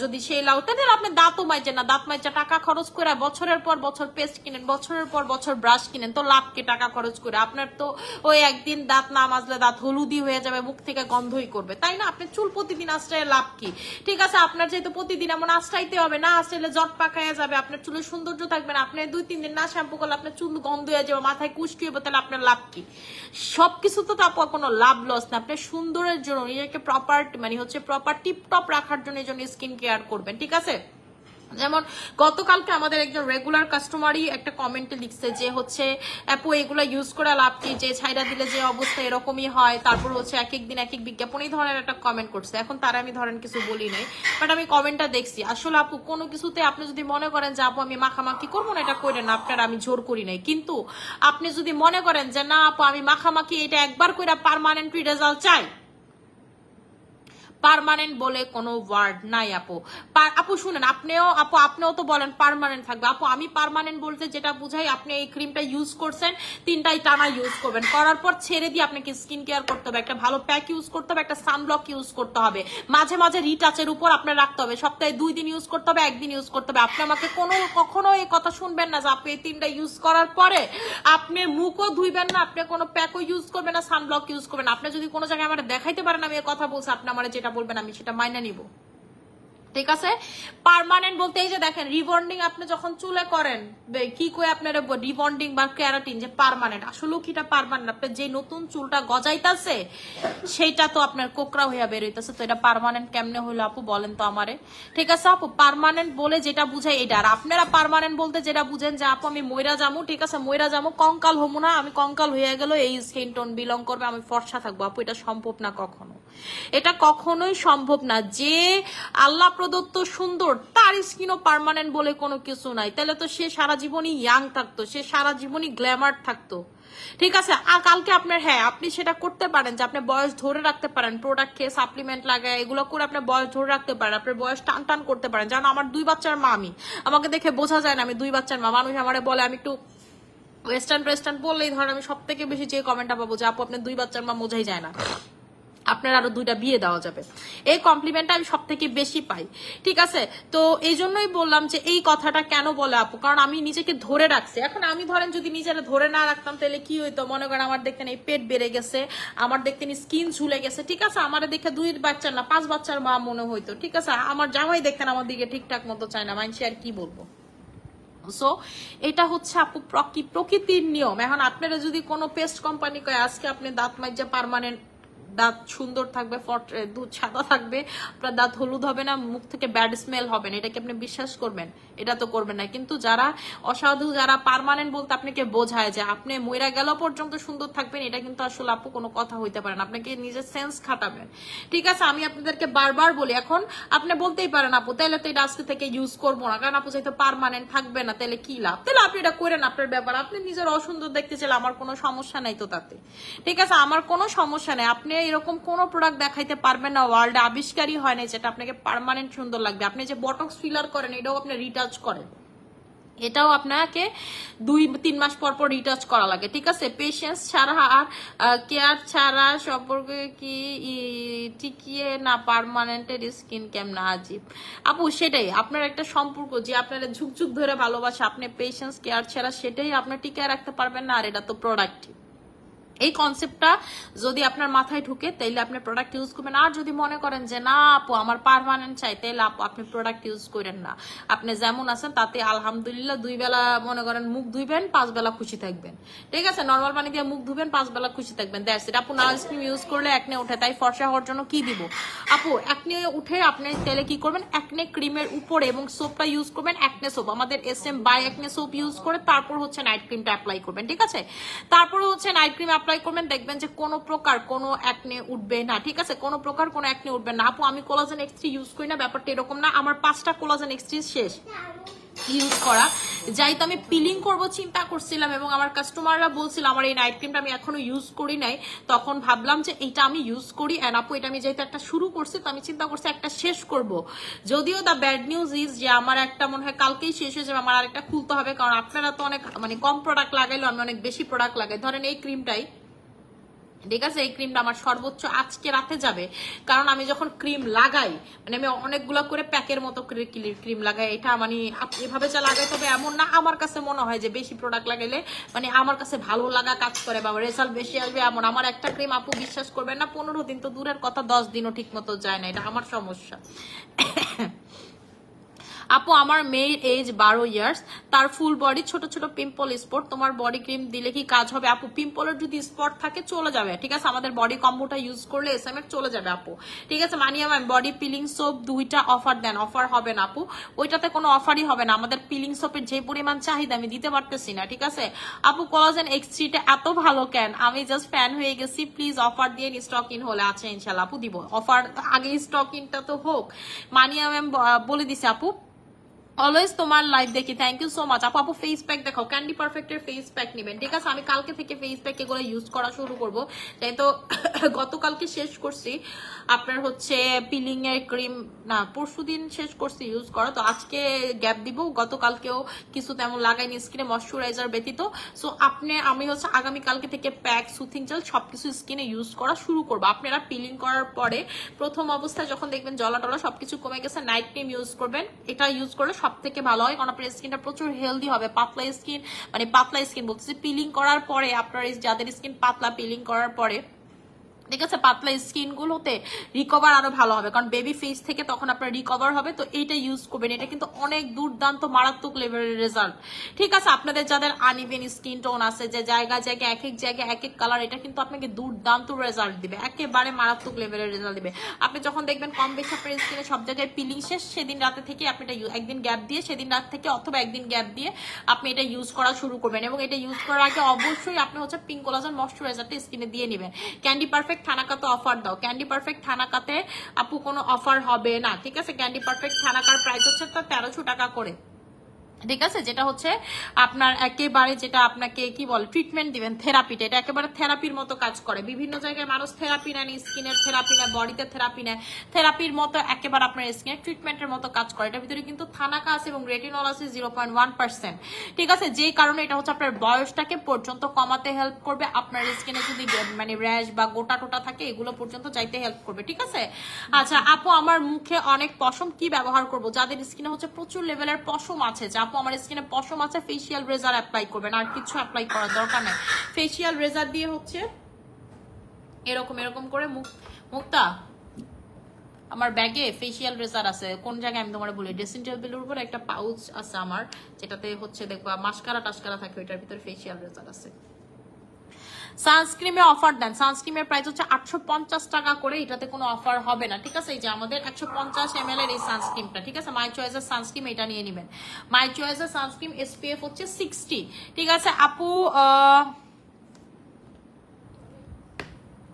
যদি সেই লাভ, তাহলে আপনি দাঁতও মাইজেন না, দাঁত মাইজা টাকা খরচ করে বছরের পর বছর পেস্ট কিনেন, বছরের পর বছর ব্রাশ কিনেন, তো লাভ কি টাকা খরচ করে? আপনার তো ওই একদিন দাঁত না মাজলে দাঁত হলুদি হয়ে যাবে, মুখ থেকে গন্ধই করবে, তাই না? আপনি চুল প্রতিদিন আশ্রয়ে লাভ কি? ঠিক আছে, আপনার যেহেতু প্রতিদিন এমন আশ্রাইতে হবে না, আশ্রাইলে জট পাকাইয়া যাবে, আপনার চুলের সৌন্দর্য থাকবে না। আপনি 2-3 দিন না শ্যাম্পু করলে আপনার চুল গন্ধ হয়ে যাবে, মাথায় কুচকি হবে, তাহলে আপনার লাভ কি? সবকিছু তো আপু কোনো লাভ লস না। আপনার সুন্দরের জন্য নিজেকে প্রপার মানে হচ্ছে প্রপার টিপটপ রাখার জন্য এই জন্য স্কিন কেয়ার করবেন, ঠিক আছে। যেমন গতকালকে আমাদের একজন রেগুলার কাস্টমারই একটা কমেন্টে লিখছে যে হচ্ছে আপু এগুলা ইউজ করে লাভ কি, যে ছাইরা দিলে যে অবস্থা এরকমই হয়, তারপর হচ্ছে এক এক দিন এক এক বিজ্ঞাপন, এই ধরনের একটা কমেন্ট করছে। এখন তারা আমি ধরেন কিছু বলি নাই, বাট আমি কমেন্টটা দেখছি। আসলে আপু কোনো কিছুতে আপনি যদি মনে করেন যে আপু আমি মাখামাখি করবো না, এটা করেন না, আপনার আমি জোর করি নাই। কিন্তু আপনি যদি মনে করেন যে না আপু আমি মাখামাখি এটা একবার করে পার্মানেন্ট রেজাল্ট চাই, পার্মানেন্ট বলে কোনো ওয়ার্ড নাই আপু। আপু শুনেন, আপনিও তো বলেন পার্মানেন্ট থাকবে। আপু আমি পার্মানেন্ট বলতে যেটা বুঝাই, আপনি এই ক্রিমটা ইউজ করছেন 3টাই টানা ইউজ করবেন, করার পর ছেড়ে দিয়ে আপনাকে স্কিন কেয়ার করতে হবে, একটা ভালো প্যাক ইউজ করতে হবে, একটা সানব্লক ইউজ করতে হবে, মাঝে মাঝে রিটাচের উপর আপনার রাখতে হবে, সপ্তাহে 2 দিন ইউজ করতে হবে, 1 দিন ইউজ করতে হবে। আপনি আমাকে কখনো এই কথা শুনবেন না যে আপনি এই 3টা ইউজ করার পরে আপনি মুখও ধুইবেন না, আপনি কোনো প্যাকও ইউজ করবেন না, সানব্লক ইউজ করবেন। আপনি যদি কোনো জায়গায় আমার দেখাইতে পারেন আমি এই কথা বলছি, আপনি আমার যেটা বলবেন আমি সেটা মাইনা নিব, ঠিক আছে। পার্মানেন্ট বলতে এই যে দেখেন রিবন্ডিং আপনি যখন চুলে করেন, কি কই আপনার রিবন্ডিং বা ক্যারাটিন যে পার্মানেন্ট, আসলেও কিটা পার্মানেন্ট? আপনার যে নতুন চুলটা গজাইতাছে সেইটা তো আপনার কোকড়া হইয়া বের হইতাছে, তো এটা পার্মানেন্ট কেমনে হইলো আপু বলেন তো আমারে, ঠিক আছে। আপু পার্মানেন্ট বলে যেটা বুঝাই এটা, আর আপনারা পার্মানেন্ট বলতে যেটা বুঝেন যে আপু আমি মইরা যামু, ঠিক আছে, মইরা যামু, কঙ্কাল হমু না, আমি কঙ্কাল হইয়া গেল এই স্কিন টোন বিলং করবে, আমি ফর্সা থাকবো, আপু এটা সম্ভব না কখনো, এটা কখনোই সম্ভব না। যে আল্লাহ প্রদত্ত সুন্দর তার স্কিনও পার্মানেন্ট বলে কোনো কিছু নাই, তাহলে তো সে সারা জীবনই ইয়াং থাকতো, সে সারা জীবনই গ্ল্যামার থাকতো, ঠিক আছে। আর কালকে আপনার হ্যাঁ আপনি সেটা করতে পারেন যে আপনি বয়স ধরে রাখতে পারেন, প্রোডাক্ট খেয়ে সাপ্লিমেন্ট লাগায় এগুলো করে আপনি বয়স ধরে রাখতে পারেন, আপনার বয়স টান করতে পারেন। যেমন আমার 2 বাচ্চার মা, আমি আমাকে দেখে বোঝা যায় না আমি 2 বাচ্চার মা। মানুষ আমারে বলে আমি একটু ওয়েস্টার্ন বললেই ধরেন আমি সব থেকে বেশি যে কমেন্টটা পাবো যে আপু আপনার 2 বাচ্চার মা, বোঝাই যায় না, আপনার আরো 2টা বিয়ে দেওয়া যাবে, এই কমপ্লিমেন্টটা আমি সব থেকে বেশি পাই, ঠিক আছে। তো এই জন্যই বললাম যে এই কথাটা কেন বলে আপু, কারণ আমি নিজেকে ধরে রাখছি। এখন আমি ধরেন যদি নিজেরা ধরে না রাখতাম তাহলে কি হইতো, মনে করেন আমার দেখতেন এই পেট বেড়ে গেছে, আমার দেখতেন স্কিন ঝুলে গেছে, ঠিক আছে, আমার দেখে 2 বাচ্চার না 5 বাচ্চার মা মনে হইতো, ঠিক আছে। আমার জামাই দেখতেন আমার দিকে ঠিকঠাক মতো চায় না, মানুষ আর কি বলবো। সো এটা হচ্ছে আপু প্রকৃতির নিয়ম। এখন আপনারা যদি কোনো পেস্ট কোম্পানি কয় আজকে আপনি দাঁত মাজা পার্মানেন্ট দাঁত সুন্দর থাকবে, দুধ সাদা থাকবে, আপনার দাঁত হলুদ হবে না, মুখ থেকে ব্যাড স্মেল হবে না, এটাকে আপনি বিশ্বাস করবেন? এটা তো করবেন না। কিন্তু যারা অসাধু, যারা পার্মানেন্ট বলতে আপনাকে বোঝায় যে আপনি মইরা গেল পর্যন্ত সুন্দর থাকবেন, এটা কিন্তু আসলে আপু কোনো কথা হইতে পারে না, আপনাকে নিজের সেন্স খাটাবেন, ঠিক আছে। আমি আপনাদেরকে বারবার বলি, এখন আপনি বলতেই পারেন আপু তাহলে তো এটা আজকে থেকে ইউজ করবো না, কারণ আপু যেহেতু পার্মানেন্ট থাকবে না, তাহলে কি লাভ? তাহলে আপনি এটা করেন, আপনার ব্যাপার, আপনি নিজের অসুন্দর দেখতে চাইলে আমার কোনো সমস্যা নাই তো তাতে, ঠিক আছে, আমার কোনো সমস্যা নেই। আপনি এরকম কোনো প্রোডাক্ট দেখাইতে পারবেন না ওয়ার্ল্ডে, আবিষ্কারই হয় না যেটা আপনাকে পার্মানেন্ট সুন্দর লাগবে। আপনি যে বটক্স ফিলার করেন এটাও আপনি রিটাচ করেন, এটাও আপনাকে 2-3 মাস পর পর রিটাচ করা লাগে, ঠিক আছে। পেশেন্স ছাড়া আর কেয়ার ছাড়া সম্পর্কে কি টিকিয়ে না পার্মানেন্টের স্কিন কেমন আজীব আপু, সেটাই আপনার একটা সম্পর্ক যে আপনারা ঝুকঝুক ধরে ভালোবাসা, আপনি পেশেন্স কেয়ার ছাড়া সেটাই আপনি টিকিয়ে রাখতে পারবেন না, আর এটা তো প্রোডাক্টিভ, এই কনসেপ্টটা যদি আপনার মাথায় ঢুকে তাইলে আপনি প্রোডাক্ট ইউজ করবেন। আর যদি মনে করেন যে না আপু আমার পার্মানেন্ট চাই, তাইলে আপু আপনি প্রোডাক্ট ইউজ করেন না। আপনি যেমন আছেন তাতে আলহামদুলিল্লাহ 2 বেলা মনে করেন মুখ ধুইবেন, 5 বেলা খুশি থাকবেন। ঠিক আছে, নর্মাল পানি দিয়ে মুখ ধুবেন, 5 বেলা খুশি থাকবেন। That's it. আপু নাইল ক্রিম ইউজ করলে একনে উঠে, তাই ফর্সা হওয়ার জন্য কি দিব আপু? একনে উঠে আপনি তাহলে কি করবেন, একনে ক্রিমের উপরে এবং সোপটা ইউজ করবেন একনে সোপ, আমাদের SM by acne soap use করে তারপর হচ্ছে নাইট ক্রিমটা অ্যাপ্লাই করবেন। ঠিক আছে, তারপরে হচ্ছে নাইট ক্রিম অ্যাপ্লাই করবেন, দেখবেন যে কোনো প্রকার কোনো একনে উঠবে না। ঠিক আছে, কোনো প্রকার কোনো একনে উঠবে না। আপু আমি কোলাজেন X3 ইউজ করি না, ব্যাপারটা এরকম না। আমার 5টা কোলাজেন X3 শেষ ইউজ করা, যাই তো আমি পিলিং করবো চিন্তা করছিলাম এবং আমার কাস্টমাররা বলছিল আমার এই নাইট ক্রিমটা আমি এখনো ইউজ করি নাই, তখন ভাবলাম যে এটা আমি ইউজ করি। এন্ড আপু এটা আমি যেহেতু একটা শুরু করছি, তো আমি চিন্তা করছি একটা শেষ করব। যদিও দ্য ব্যাড নিউজ ইজ যে আমার একটা মনে হয় কালকেই শেষ হয়ে যাবে, আমার আরেকটা খুলতে হবে, কারণ আপনারা তো অনেক মানে কম প্রোডাক্ট লাগাইলো, আমি অনেক বেশি প্রোডাক্ট লাগাই। ধরেন এই ক্রিমটাই, ঠিক আছে, এই ক্রিমটা আমার সর্বোচ্চ আজকে রাতে যাবে, কারণ আমি যখন ক্রিম লাগাই মানে আমি অনেকগুলা করে প্যাকের মতো ক্রিম লাগাই। এটা মানে এভাবে যা লাগাই, তবে এমন না আমার কাছে মনে হয় যে বেশি প্রোডাক্ট লাগাইলে মানে আমার কাছে ভালো লাগা কাজ করে বা রেজাল্ট বেশি আসবে এমন। আমার একটা ক্রিম আপু বিশ্বাস করবেন না, 15 দিন তো দূরের কথা 10 দিনও ঠিক মতো যায় না, এটা আমার সমস্যা। আপু আমার মেয়ের এজ 12 ইয়ার্স, তার ফুল বডি ছোট ছোট পিম্পল স্পট, তোমার বডি ক্রিম দিলে কি কাজ হবে? আপু পিম্পলের যদি স্পট থাকে চলে যাবে। ঠিক আছে, আমাদের বডি কম্বোটা ইউজ করলে SMF চলে যাবে আপু। ঠিক আছে, মানিয়া ম্যাম বডি পিলিং সোপ 2টা অফার দেন। অফার হবে না আপু, ওইটাতে কোনো অফারই হবে না। আমাদের পিলিং সোপের যে পরিমাণ চাহিদা আমি দিতে পারতেছি না। ঠিক আছে আপু, কোলাজেন X3 টা এত ভালো কেন? আমি জাস্ট ফ্যান হয়ে গেছি, প্লিজ অফার দিয়ে স্টক ইন হলে আছে ইনশাল্লাহ আপু দিব অফার, আগে স্টক ইনটা তো হোক। মানিয়া ম্যাম বলে দিছে আপু অলওয়েজ তোমার লাইভ দেখি, থ্যাংক ইউ সো মাচ আপু। আপু ফেস প্যাক দেখাও, ক্যান্ডি পারফেক্টের ফেস প্যাক নেবেন। ঠিক আছে, আমি কালকে থেকে ফেস প্যাক এগুলো ইউজ করা শুরু করবো, তাই তো গতকালকে শেষ করছি আপনার হচ্ছে পিলিং এর ক্রিম, না পরশুদিন শেষ করছি ইউজ করা, তো আজকে গ্যাপ দিব। গতকালকেও কিছু তেমন লাগাইনি স্কিনে ময়শ্চারাইজার ব্যতীত। সো আমি হচ্ছে আগামী কালকে থেকে প্যাক সুথিং জেল সবকিছু স্কিনে ইউজ করা শুরু করবো। আপনারা পিলিং করার পরে প্রথম অবস্থায় যখন দেখবেন জলা টলা সবকিছু কমে গেছে, নাইট ক্রিম ইউজ করবেন। এটা ইউজ করলে সব থেকে ভালো হয়, কারণ আপনার স্কিনটা প্রচুর হেলদি হবে। পাতলা স্কিন মানে পাতলা স্কিন বলতেছি, পিলিং করার পরে আপনার যাদের স্কিন পাতলা, পিলিং করার পরে ঠিক আছে পাতলা স্কিন গুলোতে রিকভার আরো ভালো হবে, কারণ বেবি ফেস থেকে তখন আপনার রিকভার হবে। তো এইটা ইউজ করবেন, এটা কিন্তু অনেক দুর্দান্ত মারাত্মক লেভেলের রেজাল্ট। ঠিক আছে, আপনাদের যাদের আনইভেন স্কিন টোন আছে, যে জায়গায় জায়গায় এক এক জায়গায় এক এক কালার, এটা কিন্তু আপনাকে দুর্দান্ত রেজাল্ট দিবে, একেবারে মারাত্মক লেভেলের রেজাল্ট দিবে। আপনি যখন দেখবেন কম বেশি আপনার স্কিনে সব জায়গায় পিলিং শেষ, সেদিন রাতে থেকে আপনি এটা একদিন গ্যাপ দিয়ে, সেদিন রাত থেকে অথবা একদিন গ্যাপ দিয়ে আপনি এটা ইউজ করা শুরু করবেন। এবং এটা ইউজ করার আগে অবশ্যই আপনি হচ্ছে পিঙ্ক কোলাজেন ময়শ্চারাইজারটা স্কিনে দিয়ে নেবেন। ক্যান্ডি পারফেক্ট থানাকাতে অফার দাও, ক্যান্ডি পারফেক্ট থানাকাতে আপু কোনো অফার হবে না। ঠিক আছে, ক্যান্ডি পারফেক্ট থানাকার প্রাইস হচ্ছে তো 1300 টাকা করে। ঠিক আছে, যেটা হচ্ছে আপনার একেবারে যেটা আপনাকে কি বলে ট্রিটমেন্ট দিবেন, থেরাপিটা, এটা একেবারে থেরাপির মতো কাজ করে। বিভিন্ন জায়গায় মানুষ থেরাপি নেন, স্কিনের থেরাপি নেয়, বডিতে থেরাপি নেয়, থেরাপির মতো একেবারে আপনার স্কিনের ট্রিটমেন্টের মতো কাজ করে। এটার ভিতরে কিন্তু থানাকা আছে এবং রেটিনল আছে 0.1%। ঠিক আছে, যে কারণে এটা হচ্ছে আপনার বয়সটাকে পর্যন্ত কমাতে হেল্প করবে। আপনার স্কিনে যদি মানে র্যাশ বা গোটা টোটা থাকে এগুলো পর্যন্ত যাইতে হেল্প করবে। ঠিক আছে, আচ্ছা আপু আমার মুখে অনেক পশম, কি ব্যবহার করব? যাদের স্কিনে হচ্ছে প্রচুর লেভেলের পশম আছে, যা আমার স্কিনে পশম আছে, ফেসিয়াল রেজার অ্যাপ্লাই করবেন, আর কিছু অ্যাপ্লাই করার দরকার নেই। ফেসিয়াল রেজার দিয়ে হচ্ছে এরকম এরকম করে মুখটা, আমার ব্যাগে ফেসিয়াল রেজার আছে, কোন জায়গায় আমি তোমার বলি, ড্রেসিং টেবিলের উপর একটা পাউচ আছে আমার, যেটাতে হচ্ছে দেখবা মাস্কারা টাস্কারা থাকে, ওইটার ভিতরে ফেসিয়াল রেজার আছে। সানস্ক্রিমে অফার দেন, সানস্ক্রিমের প্রাইস হচ্ছে 850 টাকা করে, এটাতে কোনো অফার হবে না। ঠিক আছে, এই যে আমাদের 150 ml এর এই সানস্ক্রিমটা, ঠিক আছে মাই চয়েসের সানস্ক্রিম, এটা নিয়ে নেবেন। মাই চয়েসের সানস্ক্রিম SPF হচ্ছে 60। ঠিক আছে আপু,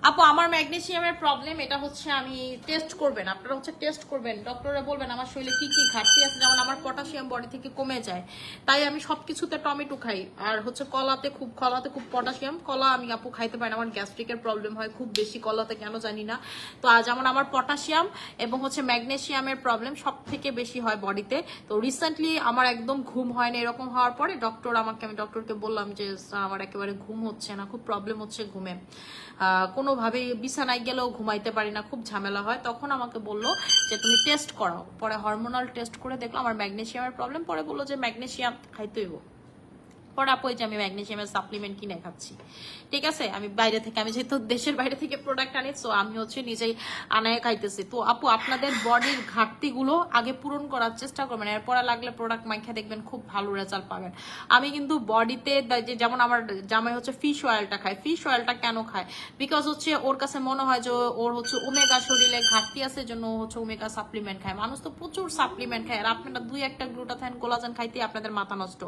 আপু আমার ম্যাগনেসিয়ামের প্রবলেম, এটা হচ্ছে আমি টেস্ট করবেন, আপনারা হচ্ছে টেস্ট করবেন, ডক্টররা বলবেন আমার শরীরে কি কি ঘাটতি আছে। যেমন আমার পটাশিয়াম বডি থেকে কমে যায়, তাই আমি সবকিছুতে টমেটো খাই, আর হচ্ছে কলাতে খুব পটাশিয়াম, কলা আমি আপু খাইতে পারি না, আমার গ্যাস্ট্রিকের প্রবলেম হয় খুব বেশি কলাতে, কেন জানি না। তো যেমন আমার পটাশিয়াম এবং হচ্ছে ম্যাগনেসিয়ামের প্রবলেম সব থেকে বেশি হয় বডিতে। তো রিসেন্টলি আমার একদম ঘুম হয় না, এরকম হওয়ার পরে আমি ডক্টরকে বললাম যে আমার একেবারে ঘুম হচ্ছে না, খুব প্রবলেম হচ্ছে ঘুমে, কোনোভাবে বিছানায় গেলেও ঘুমাইতে পারি না, খুব ঝামেলা হয়। তখন আমাকে বললো যে তুমি টেস্ট করাও, পরে হরমোনাল টেস্ট করে দেখলো আমার ম্যাগনেসিয়ামের প্রবলেম, পরে বললো যে ম্যাগনেসিয়াম খাইতেইব। পরে আপু এই যে আমি ম্যাগনেসিয়ামের সাপ্লিমেন্ট কিনে খাচ্ছি, ঠিক আছে। আমি বাইরে থেকে, আমি যেহেতু দেশের বাইরে থেকে প্রোডাক্ট আনি, সো আমি হচ্ছে নিজেই আনায় খাইতেছি। তো আপু আপনাদের বডির ঘাটতিগুলো আগে পূরণ করার চেষ্টা করবেন, এরপরে লাগলে প্রোডাক্ট মাইখা দেখবেন খুব ভালো রেজাল্ট পাবেন। আমি কিন্তু বডিতে যেমন আমার জামাই হচ্ছে ফিশ অয়েলটা খায়। ফিশ অয়েলটা কেন খায়? বিকজ হচ্ছে ওর কাছে মনে হয় যে ওর হচ্ছে ওমেগা শরীরে ঘাটতি আছে, জন্য হচ্ছে ওমেগা সাপ্লিমেন্ট খায়। মানুষ তো প্রচুর সাপ্লিমেন্ট খায়, আর আপনারা দুই একটা গ্লুটাথাইন কোলাজেন খাইতে আপনাদের মাথা নষ্ট।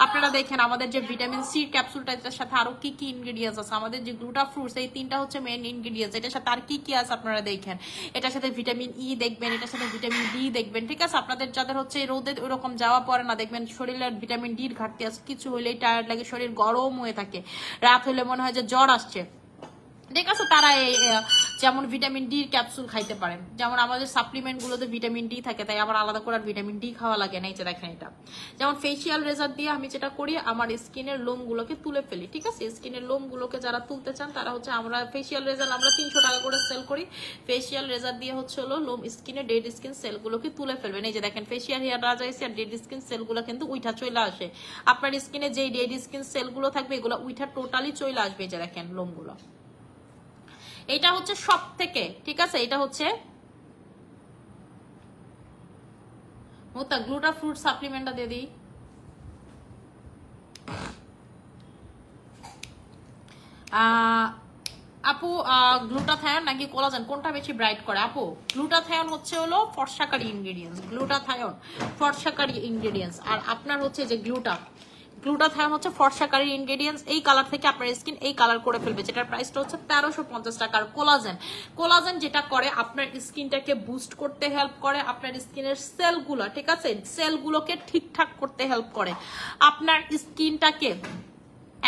আপনারা দেখেন আমাদের যে ভিটামিন সি ক্যাপসুলটা, এটার সাথে আরো কি কি ইনগ্রেডিয়েন্টস আছে। আমাদের যে গ্লুটা ফ্রুটস, এই তিনটা হচ্ছে মেইন ইনগ্রেডিয়েন্টস। এটার সাথে আর কি কি আছে আপনারা দেখেন। এটার সাথে ভিটামিন ই দেখবেন, এটার সাথে ভিটামিন ডি দেখবেন, ঠিক আছে। আপনাদের যাদের হচ্ছে রোদে ওরকম যাওয়া পরে না, দেখবেন শরীরের ভিটামিন ডির ঘাটতি আছে, কিছু হইলেই টায়ার্ড লাগে, শরীর গরম হয়ে থাকে, রাত হলে মনে হয় যে জ্বর আসছে, ঠিক আছে। তারা যেমন ভিটামিন ডি ক্যাপসুল খাইতে পারেন। যেমন আমাদের সাপ্লিমেন্ট গুলোতে ভিটামিন ডি থাকে, তাই আবার আলাদা করে ভিটামিন ডি খাওয়া লাগে না। এই যে দেখেন, এটা যেমন ফেসিয়াল রেজার দিয়ে আমি যেটা করি, আমার স্কিনের লোম গুলোকে তুলে ফেলি, ঠিক আছে। স্কিনের লোম গুলোকে যারা তুলতে চান তারা হচ্ছে, আমরা ফেসিয়াল রেজার আমরা 300 টাকা করে সেল করি। ফেসিয়াল রেজার দিয়ে হচ্ছে হলো লোম স্কিনের ডেড স্কিন সেল গুলোকে তুলে ফেলবেন। এই যে দেখেন, ফেসিয়াল হেয়ার রাজা এসে আর ডেড স্কিন সেল গুলো কিন্তু উইঠা চলে আসে। আপনার স্কিনে যেই ডেড স্কিন সেল গুলো থাকবে, এগুলো উইঠা টোটালি চলে আসবে। এই যে দেখেন লোম গুলো, এটা হচ্ছে সব থেকে, ঠিক আছে। এটা হচ্ছে গ্লুটা ফ্রুট সাপ্লিমেন্টটা দিয়ে দিই। আপু গ্লুটাথায়ন নাকি কোলাজেন কোনটা বেশি ব্রাইট করে? আপু গ্লুটাথায়ন হচ্ছে হলো ফর্সাকারী ইনগ্রেডিয়েন্টস, গ্লুটাথায়ন ফর্সাকারী ইনগ্রেডিয়েন্টস। আর আপনার হচ্ছে যে গ্লুটাথায়ন হচ্ছে ফর্সাকারী ইনগ্রেডিয়েন্টস। এই কালার থেকে আপনার স্কিন এই কালার করে ফেলবে, যেটার প্রাইসটা হচ্ছে 1350 টাকা। আর কোলাজেন যেটা করে, আপনার স্কিনটাকে বুস্ট করতে হেল্প করে, আপনার স্কিনের সেলগুলো, ঠিক আছে, সেলগুলোকে ঠিকঠাক করতে হেল্প করে, আপনার স্কিনটাকে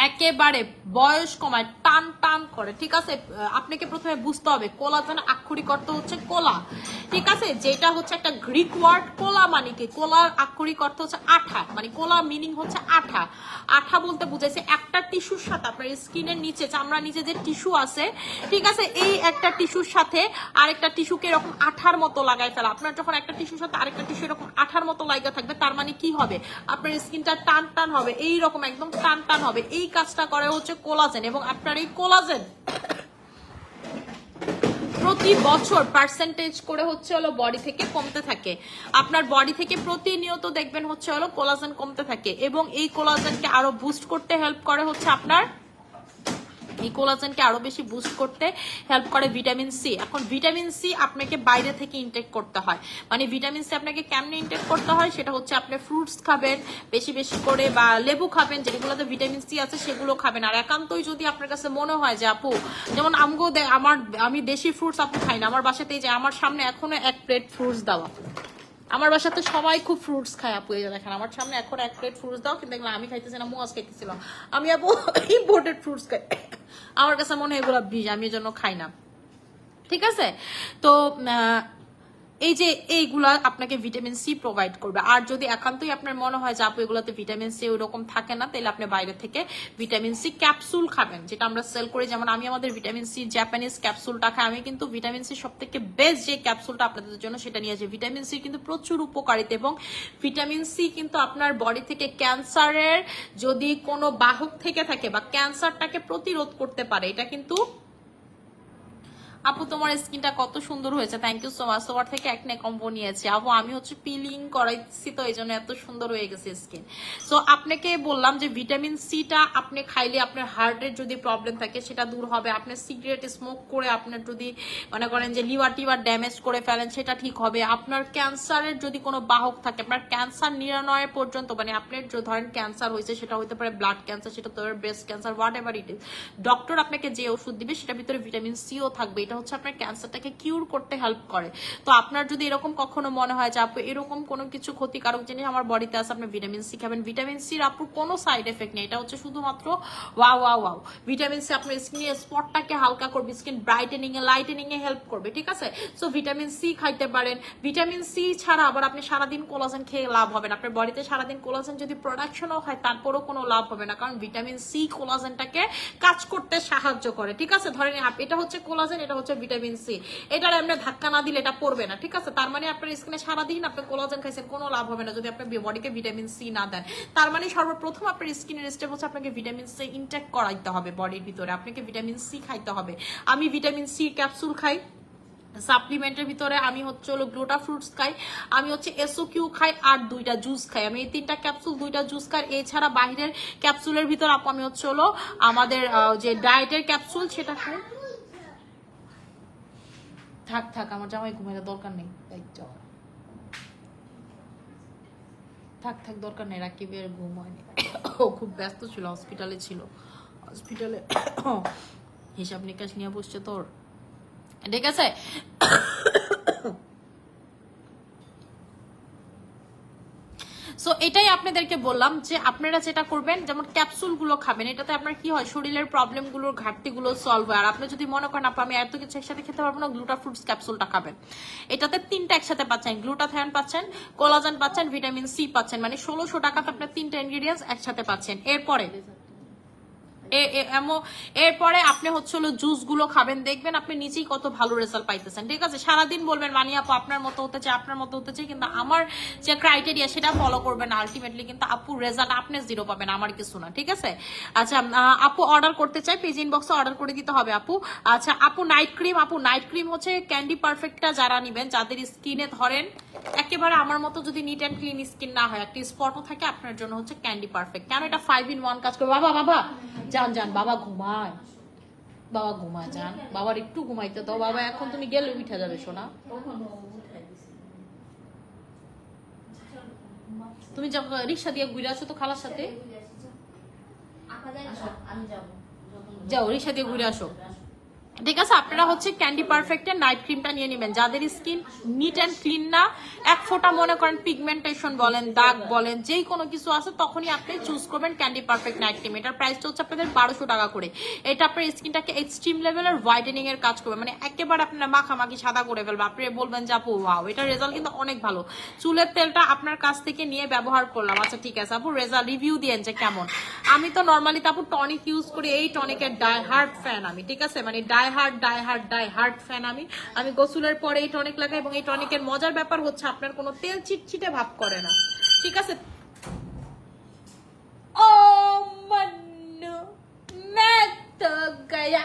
একেবারে বয়স কমায়, টান টান করে, ঠিক আছে। আপনাকে প্রথমে বুঝতে হবে কোলাজেন আক্ষরিক অর্থ হচ্ছে কোলা, ঠিক আছে, যেটা হচ্ছে একটা গ্রিক ওয়ার্ড। কোলা মানে কি? কোলার আক্ষরিক অর্থ হচ্ছে আঠা, মানে কোলা মিনিং হচ্ছে আঠা। আঠা বলতে বুঝাইছে একটা টিস্যুর সাথে আপনার স্কিনের নিচে, চামড়ার নিচে যে টিস্যু আছে, ঠিক আছে, এই একটা টিস্যুর সাথে আরেকটা টিস্যুকে এরকম আঠার মতো লাগাই ফেলা। আপনার যখন একটা টিস্যুর সাথে আরেকটা টিস্যু এরকম আঠার মতো লাগা থাকবে, তার মানে কি হবে? আপনার স্কিনটা টান টান হবে, এইরকম একদম টান টান হবে। এই কাজটা করে হচ্ছে কোলাজেন। এবং আপনার এই কোলাজেন প্রতি বছর পার্সেন্টেজ করে হচ্ছে হলো বডি থেকে কমতে থাকে। আপনার বডি থেকে প্রতিনিয়ত দেখবেন হচ্ছে হলো কোলাজেন কমতে থাকে। এবং এই কোলাজেনকে আরো বুস্ট করতে হেল্প করে হচ্ছে আপনার, এই কোলাজেনকে আরো বেশি বুস্ট করতে হেল্প করে ভিটামিন সি। এখন ভিটামিন সি আপনাকে বাইরে থেকে ইনটেক করতে হয়। মানে ভিটামিন সি আপনাকে কেমনে ইনটেক করতে হয়, সেটা হচ্ছে আপনি ফ্রুটস খাবেন বেশি বেশি করে, বা লেবু খাবেন, যেগুলোতে ভিটামিন সি আছে সেগুলো খাবেন। আর একান্তই যদি আপনার কাছে মনে হয় যে আপু, যেমন আমি দেশি ফ্রুটস আপু খাই না, আমার বাসাতেই যে আমার সামনে এখনো 1 প্লেট ফ্রুটস দেওয়া, আমার বাসাতে সবাই খুব ফ্রুটস খায় আপু। এই যে দেখেন, আমার সামনে এখন 1 প্লেট ফ্রুটস দাও, কিন্তু আমি খাইতেছি না, মুয়াজ খাইতেছিলাম। আমি আপু ইম্পোর্টেড ফ্রুটস খাই, আমার কাছে মনে হয় এগুলো বিষ, আমি এই জন্য খাই না, ঠিক আছে। তো এই যে এইগুলা আপনাকে ভিটামিন সি প্রোভাইড করবে। আর যদি একান্তই আপনার মনে হয় যে আপু এগুলোতে ভিটামিন সি ওইরকম থাকে না, তাহলে আপনি বাইরে থেকে ভিটামিন সি ক্যাপসুল খাবেন, যেটা আমরা সেল করি। যেমন আমি আমাদের ভিটামিন সি জাপানিজ ক্যাপসুলটা খাই। আমি কিন্তু ভিটামিন সি সব থেকে বেস্ট যে ক্যাপসুলটা আপনাদের জন্য সেটা নিয়েছি। ভিটামিন সি কিন্তু প্রচুর উপকারিতা, এবং ভিটামিন সি কিন্তু আপনার বডি থেকে ক্যান্সারের যদি কোনো বাহক থেকে থাকে বা ক্যান্সারটাকে প্রতিরোধ করতে পারে। এটা কিন্তু আপু তোমার স্কিনটা কত সুন্দর হয়েছে, থ্যাংক ইউ সো মাচ। তোমার থেকে একনে কম্বো নিয়েছি আপু, আমি হচ্ছে পিলিং করাইছি, তো এই জন্য এত সুন্দর হয়ে গেছে স্কিন। সো আপনাকে বললাম যে ভিটামিন সিটা আপনি খাইলে আপনার হার্টের যদি প্রবলেম থাকে সেটা দূর হবে। আপনি সিগারেট স্মোক করে আপনার যদি মনে করেন যে লিভার টিভার ড্যামেজ করে ফেলেন, সেটা ঠিক হবে। আপনার ক্যান্সারের যদি কোনো বাহক থাকে, আপনার ক্যান্সার নিরাময় পর্যন্ত, মানে আপনার ধরেন ক্যান্সার হয়েছে, সেটা হতে পারে ব্লাড ক্যান্সার, সেটা হতে পারে breast cancer, what ever it is, doctor আপনাকে যে ওষুধ দিবে সেটার ভিতরে ভিটামিন সিও থাকবে। এটা হচ্ছে আপনার ক্যান্সারটাকে কিউর করতে হেল্প করে। তো আপনার যদি এরকম কখনো মনে হয় যে আপু এরকম কোনো কিছু ক্ষতিকারক জিনিস আমার বডিতে আছে, আপনি ভিটামিন সি খাবেন। ভিটামিন সির আপুর কোনো সাইড এফেক্ট নেই, এটা হচ্ছে শুধুমাত্র wow wow wow. Vitamin C আপনার স্কিনের স্পটটাকে হালকা করবে, স্কিন ব্রাইটেনিং এ লাইটেনিং এ হেল্প করবে, ঠিক আছে। সো ভিটামিন সি খাইতে পারেন। ভিটামিন সি ছাড়া আবার আপনি সারাদিন কোলাজেন খেয়ে লাভ হবে না। আপনার বডিতে সারাদিন কোলাজেন যদি প্রোডাকশনও হয়, তারপরও কোনো লাভ হবে না, কারণ ভিটামিন সি কোলাজেনটাকে কাজ করতে সাহায্য করে, ঠিক আছে। ধরেন এটা হচ্ছে কোলাজেন, এটা হচ্ছে ভিটামিন সি। এটার এমনি ধাক্কা না দিলে এটা পড়বে না, ঠিক আছে? তার মানে আপনার স্কিনে সারাদিন আপনি কোলাজেন খাইছেন, কোনো লাভ হবে না যদি আপনি বডিকে ভিটামিন সি না দেন। তার মানে সর্বপ্রথম আপনার স্কিনের স্টেপ হচ্ছে আপনাকে ভিটামিন সি ইনটেক করাইতে হবে বডির ভিতরে, আপনাকে ভিটামিন সি খাইতে হবে। আমি ভিটামিন সি ক্যাপসুল খাই সাপ্লিমেন্টের ভিতরে, আমি হচ্ছে হলো গ্লুটা ফ্রুটস খাই, আমি হচ্ছে এসওকিউ খাই, আর 2টা জুস খাই। আমি এই 3টা ক্যাপসুল 2টা জুস খাই। এছাড়া বাহিরের ক্যাপসুলের ভিতর আমি হচ্ছে হলো আমাদের যে ডায়েটের ক্যাপসুল সেটা খাই। থাক থাক, আমার জামাই ঘুমাইতে দরকার নেই, থাক থাক দরকার নেই, রাকিবের ঘুম হয়নি, ও খুব ব্যস্ত ছিল, হসপিটালে ছিল, হসপিটালে হিসাব নিকাশ নিয়ে বসছে তোর, ঠিক আছে? সো এটাই আপনাদেরকে বললাম যে আপনারা যেটা করবেন, যেমন ক্যাপসুল গুলো খাবেন, এটাতে আপনার কি হয়, শরীরের প্রবলেম গুলোর ঘাটতি গুলো সলভ হয়। আর আপনি যদি মনে করেন আমি এত কিছু একসাথে খেতে পারবো না, গ্লুটা ফ্রুটস ক্যাপসুলটা খাবেন। এটাতে 3টা একসাথে পাচ্ছেন, গ্লুটাথায়ন পাচ্ছেন, কোলাজেন পাচ্ছেন, ভিটামিন সি পাচ্ছেন, মানে 1600 টাকাতে আপনার 3টা ইনগ্রেডিয়েন্টস একসাথে পাচ্ছেন। এরপরে আপনি হচ্ছে হলো জুস গুলো খাবেন, দেখবেন আপনি নিজেই কত ভালো রেজাল্ট পাইতেছেন, ঠিক আছে? সারাদিন বলবেন মানি আপু আপনার মতো হতে চাই, আপনার মতো হতে চাই, কিন্তু আমার যে ক্রাইটেরিয়া সেটা ফলো করবেন আলটিমেটলি কিন্তু আপু রেজাল্ট আপনি 0 পাবেন, আমার কিছু না, ঠিক আছে? আচ্ছা আপু অর্ডার করতে চাই, পেজ ইনবক্সে অর্ডার করে দিতে হবে আপু। আচ্ছা আপু নাইট ক্রিম হচ্ছে ক্যান্ডি পারফেক্টটা যারা নিবেন, যাদের স্কিনে ধরেন একেবারে আমার মতো যদি নিট অ্যান্ড ক্লিন স্কিন না হয়, একটা স্পটও থাকে, আপনার জন্য হচ্ছে ক্যান্ডি পারফেক্ট। কেন এটা 5 in 1 কাজ করে। বাবা যান বাবা ঘুমায়, যান, বাবার একটু ঘুমাইতে দাও। বাবা এখন তুমি গেলে উঠে যাবে সোনা, তুমি রিক্সা দিয়ে ঘুরে আসো তো খালার সাথে, যাও রিক্সা দিয়ে ঘুরে আসো, ঠিক আছে? আপনারা হচ্ছে ক্যান্ডি পারফেক্টের নাইট ক্রিমটা নিয়ে নেবেন, যাদের স্কিন নিট অ্যান্ড ক্লিন না, এক ফোঁটা মনে করেন পিগমেন্টেশন বলেন, দাগ বলেন, যেই কোনো কিছু আছে, তখনই আপনি চুজ করবেন ক্যান্ডি পারফেক্ট নাইট ক্রিম। এটার প্রাইসটা হচ্ছে আপনাদের 1200 টাকা করে। এটা আপনার স্কিনটাকে এক্সট্রিম লেভেলের হোয়াইটেনিং এর কাজ করবে, মানে একেবারে আপনার মাখামাখি সাদা করে ফেলবে। আপনি বলবেন যে আপু ওয়াও, এটার রেজাল্ট কিন্তু অনেক ভালো। চুলের তেলটা আপনার কাছ থেকে নিয়ে ব্যবহার করলাম, আচ্ছা ঠিক আছে আপু রেজাল্ট রিভিউ দিয়েন যে কেমন। আমি তো নর্মালি তো আপু টনিক ইউজ করি, এই টনিকের ডাই হার্ড ফ্যান আমি, ঠিক আছে? মানে ডাই হার্ড ফ্যান আমি গোসলের পরে এই টনিক লাগাই, এবং এই টনিকের মজার ব্যাপার হচ্ছে আপনার কোনো তেল চিটচিটে ভাব করে না, ঠিক আছে? ও মন্নু मैं तो गया,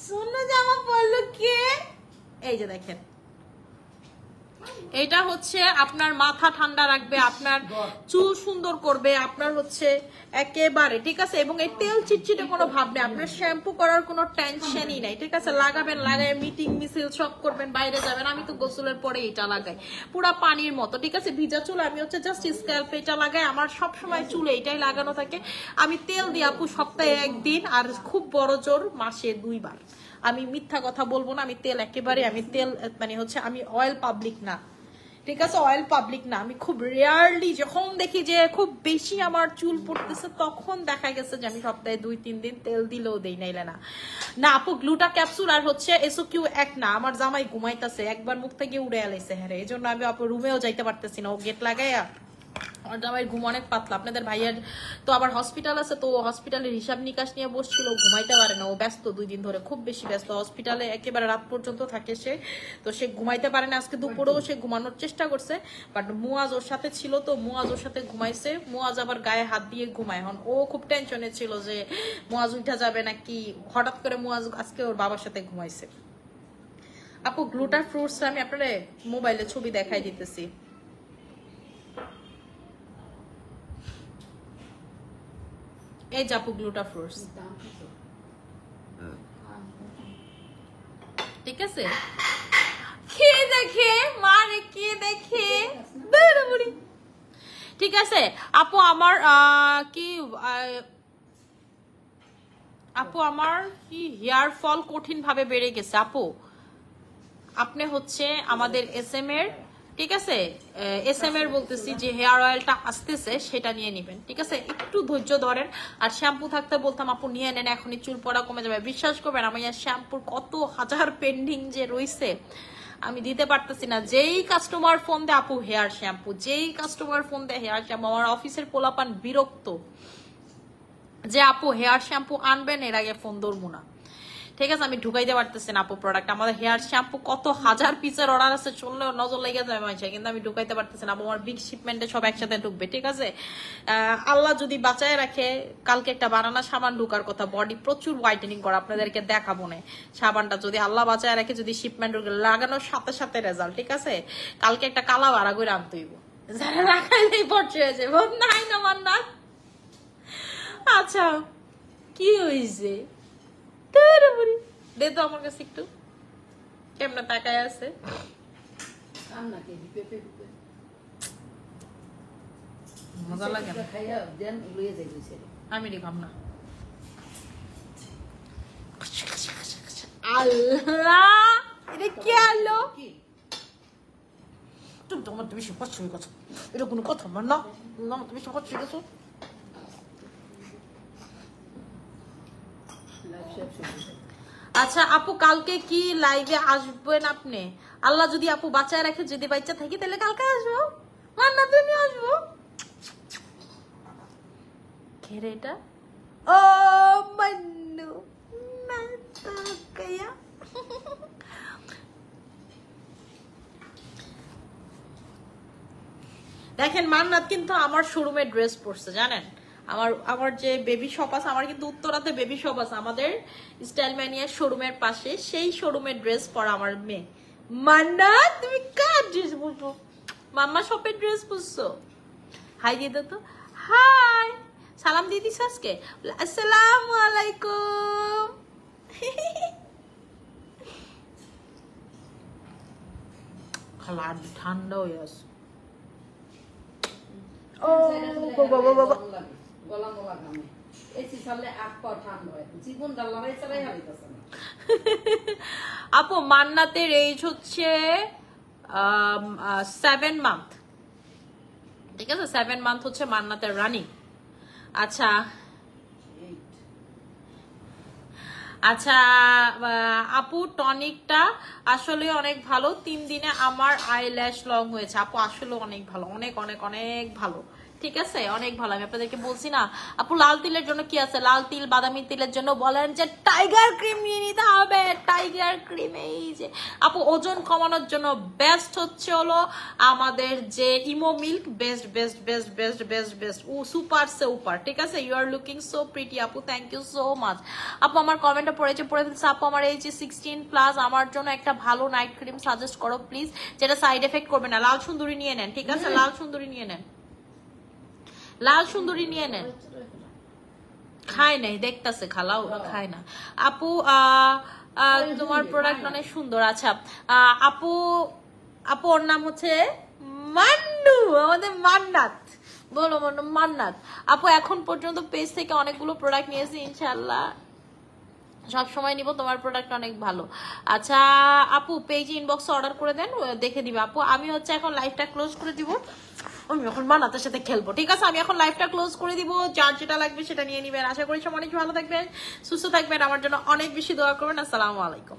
শুনো জামা বললো কে, এই যে দেখেন, এটা হচ্ছে আপনার মাথা ঠান্ডা রাখবে, আপনার চুল সুন্দর করবে, আপনার হচ্ছে একেবারে, ঠিক আছে? এবং এই তেল চিটচিটে কোনো ভাব নেই, আপনার শ্যাম্পু করার কোনো টেনশনই নাই, ঠিক আছে? লাগাবেন, লাগায় মিটিং মিছিল সব করবেন, বাইরে যাবেন। আমি তো গোসলের পরে এটা লাগাই পুরা পানির মতো, ঠিক আছে? ভিজা চুল, আমি হচ্ছে জাস্ট স্ক্যাল্পে এটা লাগাই, আমার সব সময় চুলে এটাই লাগানো থাকে। আমি তেল দিই আপু সপ্তাহে 1 দিন, আর খুব বড় জোর মাসে 2 বার। আমি মিথ্যা কথা বলবো না, আমি তেল একেবারে, আমি তেল মানে হচ্ছে আমি অয়েল পাবলিক না, ঠিক আছে? অয়েল পাবলিক না। আমি খুব রেয়ারলি যখন দেখি যে খুব বেশি আমার চুল পড়তেছে, তখন দেখা গেছে যে আমি সপ্তাহে 2-3 দিন তেল দিলেও দেই, নাইলে না। না আপু গ্লুটা ক্যাপসুল আর হচ্ছে এসওকিউ এক না, আমার জামাই ঘুমাইতেছে, একবার মুখ থেকে উড়ে আলাইছে, হ্যাঁ এই জন্য আমি আপু রুমেও যাইতে পারতেছি না, ও গেট লাগাইয়া। আমার জামাইয়ের ঘুম অনেক পাতলা। আপনাদের ভাইয়ার তো আবার হসপিটাল আছে, তো হসপিটালের হিসাব নিকাশ নিয়ে বসছিল, ঘুমাইতে পারে না, ও ব্যস্ত 2 দিন ধরে, খুব বেশি ব্যস্ত, হসপিটালে একেবারে রাত পর্যন্ত থাকে সে, তো সে ঘুমাইতে পারে না। আজকে দুপুরেও সে ঘুমানোর চেষ্টা করছে, বাট মুয়াজ ওর সাথে ছিল, তো মুয়াজ ওর সাথে ঘুমাইছে। মুয়াজ আবার গায়ে হাত দিয়ে ঘুমায়, এখন ও খুব টেনশনে ছিল যে মুয়াজ উঠা যাবে নাকি, হঠাৎ করে মুয়াজ আজকে ওর বাবার সাথে ঘুমাইছে। আপু গ্লুটা ফ্রুটস আমি আপনার মোবাইলে ছবি দেখাই দিতেছি, এই জাপু গ্লুটা ফ্রুটস, ঠিক আছে? কে দেখে মারে, কে দেখে, ঠিক আছে? আপু আমার কি হেয়ার ফল কঠিন ভাবে বেড়ে গেছে আপু, আপনি হচ্ছে আমাদের SM এর, ঠিক আছে? SM এর বলতেছি যে হেয়ার অয়েলটা আসতেছে, সেটা নিয়ে নিবেন, ঠিক আছে? একটু ধৈর্য ধরেন। আর শ্যাম্পু থাকতে বলতাম আপু নিয়ে নেন, এখনই চুল পড়া কমে যাবে। বিশ্বাস করবেন আমার শ্যাম্পুর কত হাজার পেন্ডিং যে রয়েছে, আমি দিতে পারতেছি না। যেই কাস্টমার ফোন দেয় আপু হেয়ার শ্যাম্পু, যেই কাস্টমার ফোন দেয় হেয়ার শ্যাম্পু, আমার অফিসের পোলাপান বিরক্ত যে আপু হেয়ার শ্যাম্পু আনবেন, এর আগে ফোন ধরবো না, ঠিক আছে, আমি ঢুকাইতে পারতেছি না আপু প্রোডাক্ট। আমাদের হেয়ার শ্যাম্পু কত হাজার পিসের অর্ডার আছে, শুনলেও নজর লেগে যাবে মানুষের, কিন্তু আমি ঢুকাইতে পারতেছি না আপু। আমার বিগ শিপমেন্টে সব একসাথে ঢুকবে, ঠিক আছে? আল্লাহ যদি বাঁচায় রাখে, কালকে একটা বানানা সাবান ঢুকার কথা, বডি প্রচুর হোয়াইটেনিং করা, আপনাদেরকে দেখাবো না সাবানটা, যদি আল্লাহ বাঁচায় রাখে, যদি শিপমেন্ট লাগানোর সাথে সাথে রেজাল্ট, ঠিক আছে? কালকে একটা কালা ভাড়া করে আনতে হইব, যারা লাগাইলেই পড়ছে হয়েছে নাই না মান্না। আচ্ছা কি হয়েছে দে তো আমার কাছে একটু, কেমন তাকায় আছে। মজা লাগে আমি খাম না। আল্লাহ এটা কি আলো, তুমি তো আমার তুমি সব শুয়ে গেছো, এটা কোনো কথা আমার না, তুমি সব শুয়ে গেছো। আচ্ছা আপু কালকে কি লাইভে আসবেন আপনি? আল্লাহ যদি আপু বাঁচায় রাখে, যদি বাচ্চা থাকি তাহলে কালকে আসবো, মান্না তুমি আসবো। খেরে এটা ও মান্নু না তাকায়া। দেখেন মান্নাত কিন্তু আমার শোরুমে ড্রেস পরছে জানেন, আমার যে বেবি শপ আছে, আমার কিন্তু উত্তরাতে বেবি শপ আছে আমাদের স্টাইল ম্যানিয়ার শোরুমের পাশে, সেই শোরুমের ড্রেস পরা আমার মেয়ে। মান্নাত তুমি কার ড্রেস পরছো? মাম্মা শপের ড্রেস পরছো? হাই দিয়ে দাও তো, হাই সালাম দিয়ে দিস আজকে, আসসালামু আলাইকুম। খালা ঠান্ডা হয়ে আছে। ও বাবা বাবা আপু মান্নাতের এজ হচ্ছে 7 মান্থ, ঠিক আছে? 7 মান্থ হচ্ছে মান্নাতের রানিং। আচ্ছা আচ্ছা আপু টনিকটা আসলে অনেক ভালো, 3 দিনে আমার আইল্যাশ লং হয়েছে। আপু আসলে অনেক ভালো, অনেক অনেক অনেক ভালো, ঠিক আছে? অনেক ভালো। আমি আপনাদেরকে বলছি না আপু, লাল তিলের জন্য কি আছে? লাল তিল বাদামি তিলের জন্য বলেন যে টাইগার ক্রিম নিয়ে নিতে হবে, টাইগার ক্রিম। এই যে আপু ওজন কমানোর জন্য বেস্ট হচ্ছে হলো আমাদের যে emo milk, best best best best best best ও সুপার সুপার, ঠিক আছে? You are looking so pretty আপু, থ্যাংক ইউ সো মাচ। আপু আমার কমেন্টটা পড়ে ফেলছে, আপু আমার এই যে 16+, আমার জন্য একটা ভালো নাইট ক্রিম সাজেস্ট করো প্লিজ, যেটা সাইড এফেক্ট করবে না। লাল সুন্দরী নিয়ে নেন, ঠিক আছে? লাল সুন্দরী নিয়ে নেন, লাল সুন্দরী নিয়ে নেন। খায় নাই দেখতেছে খালাও খায় না। আপু তোমার প্রোডাক্ট অনেক সুন্দর। আচ্ছা আপু আপু ওর নাম হচ্ছে মান্নু, আমাদের মান্নাত, বলো মান্নাত। আপু এখন পর্যন্ত পেজ থেকে অনেকগুলো প্রোডাক্ট নিয়েছি, ইনশাল্লাহ সব সময় নিব, তোমার প্রোডাক্ট অনেক ভালো। আচ্ছা আপু পেজে ইনবক্সে অর্ডার করে দেন, দেখে দিবে। আপু আমি হচ্ছে এখন লাইভটা ক্লোজ করে দিব, আমি এখন মান্নাতের সাথে খেলবো, ঠিক আছে? আমি এখন লাইভটা ক্লোজ করে দিব, যার যেটা লাগবে সেটা নিয়ে নিবেন। আশা করি সব অনেক ভালো থাকবেন, সুস্থ থাকবেন, আমার জন্য অনেক বেশি দোয়া করবেন। আসসালামু আলাইকুম।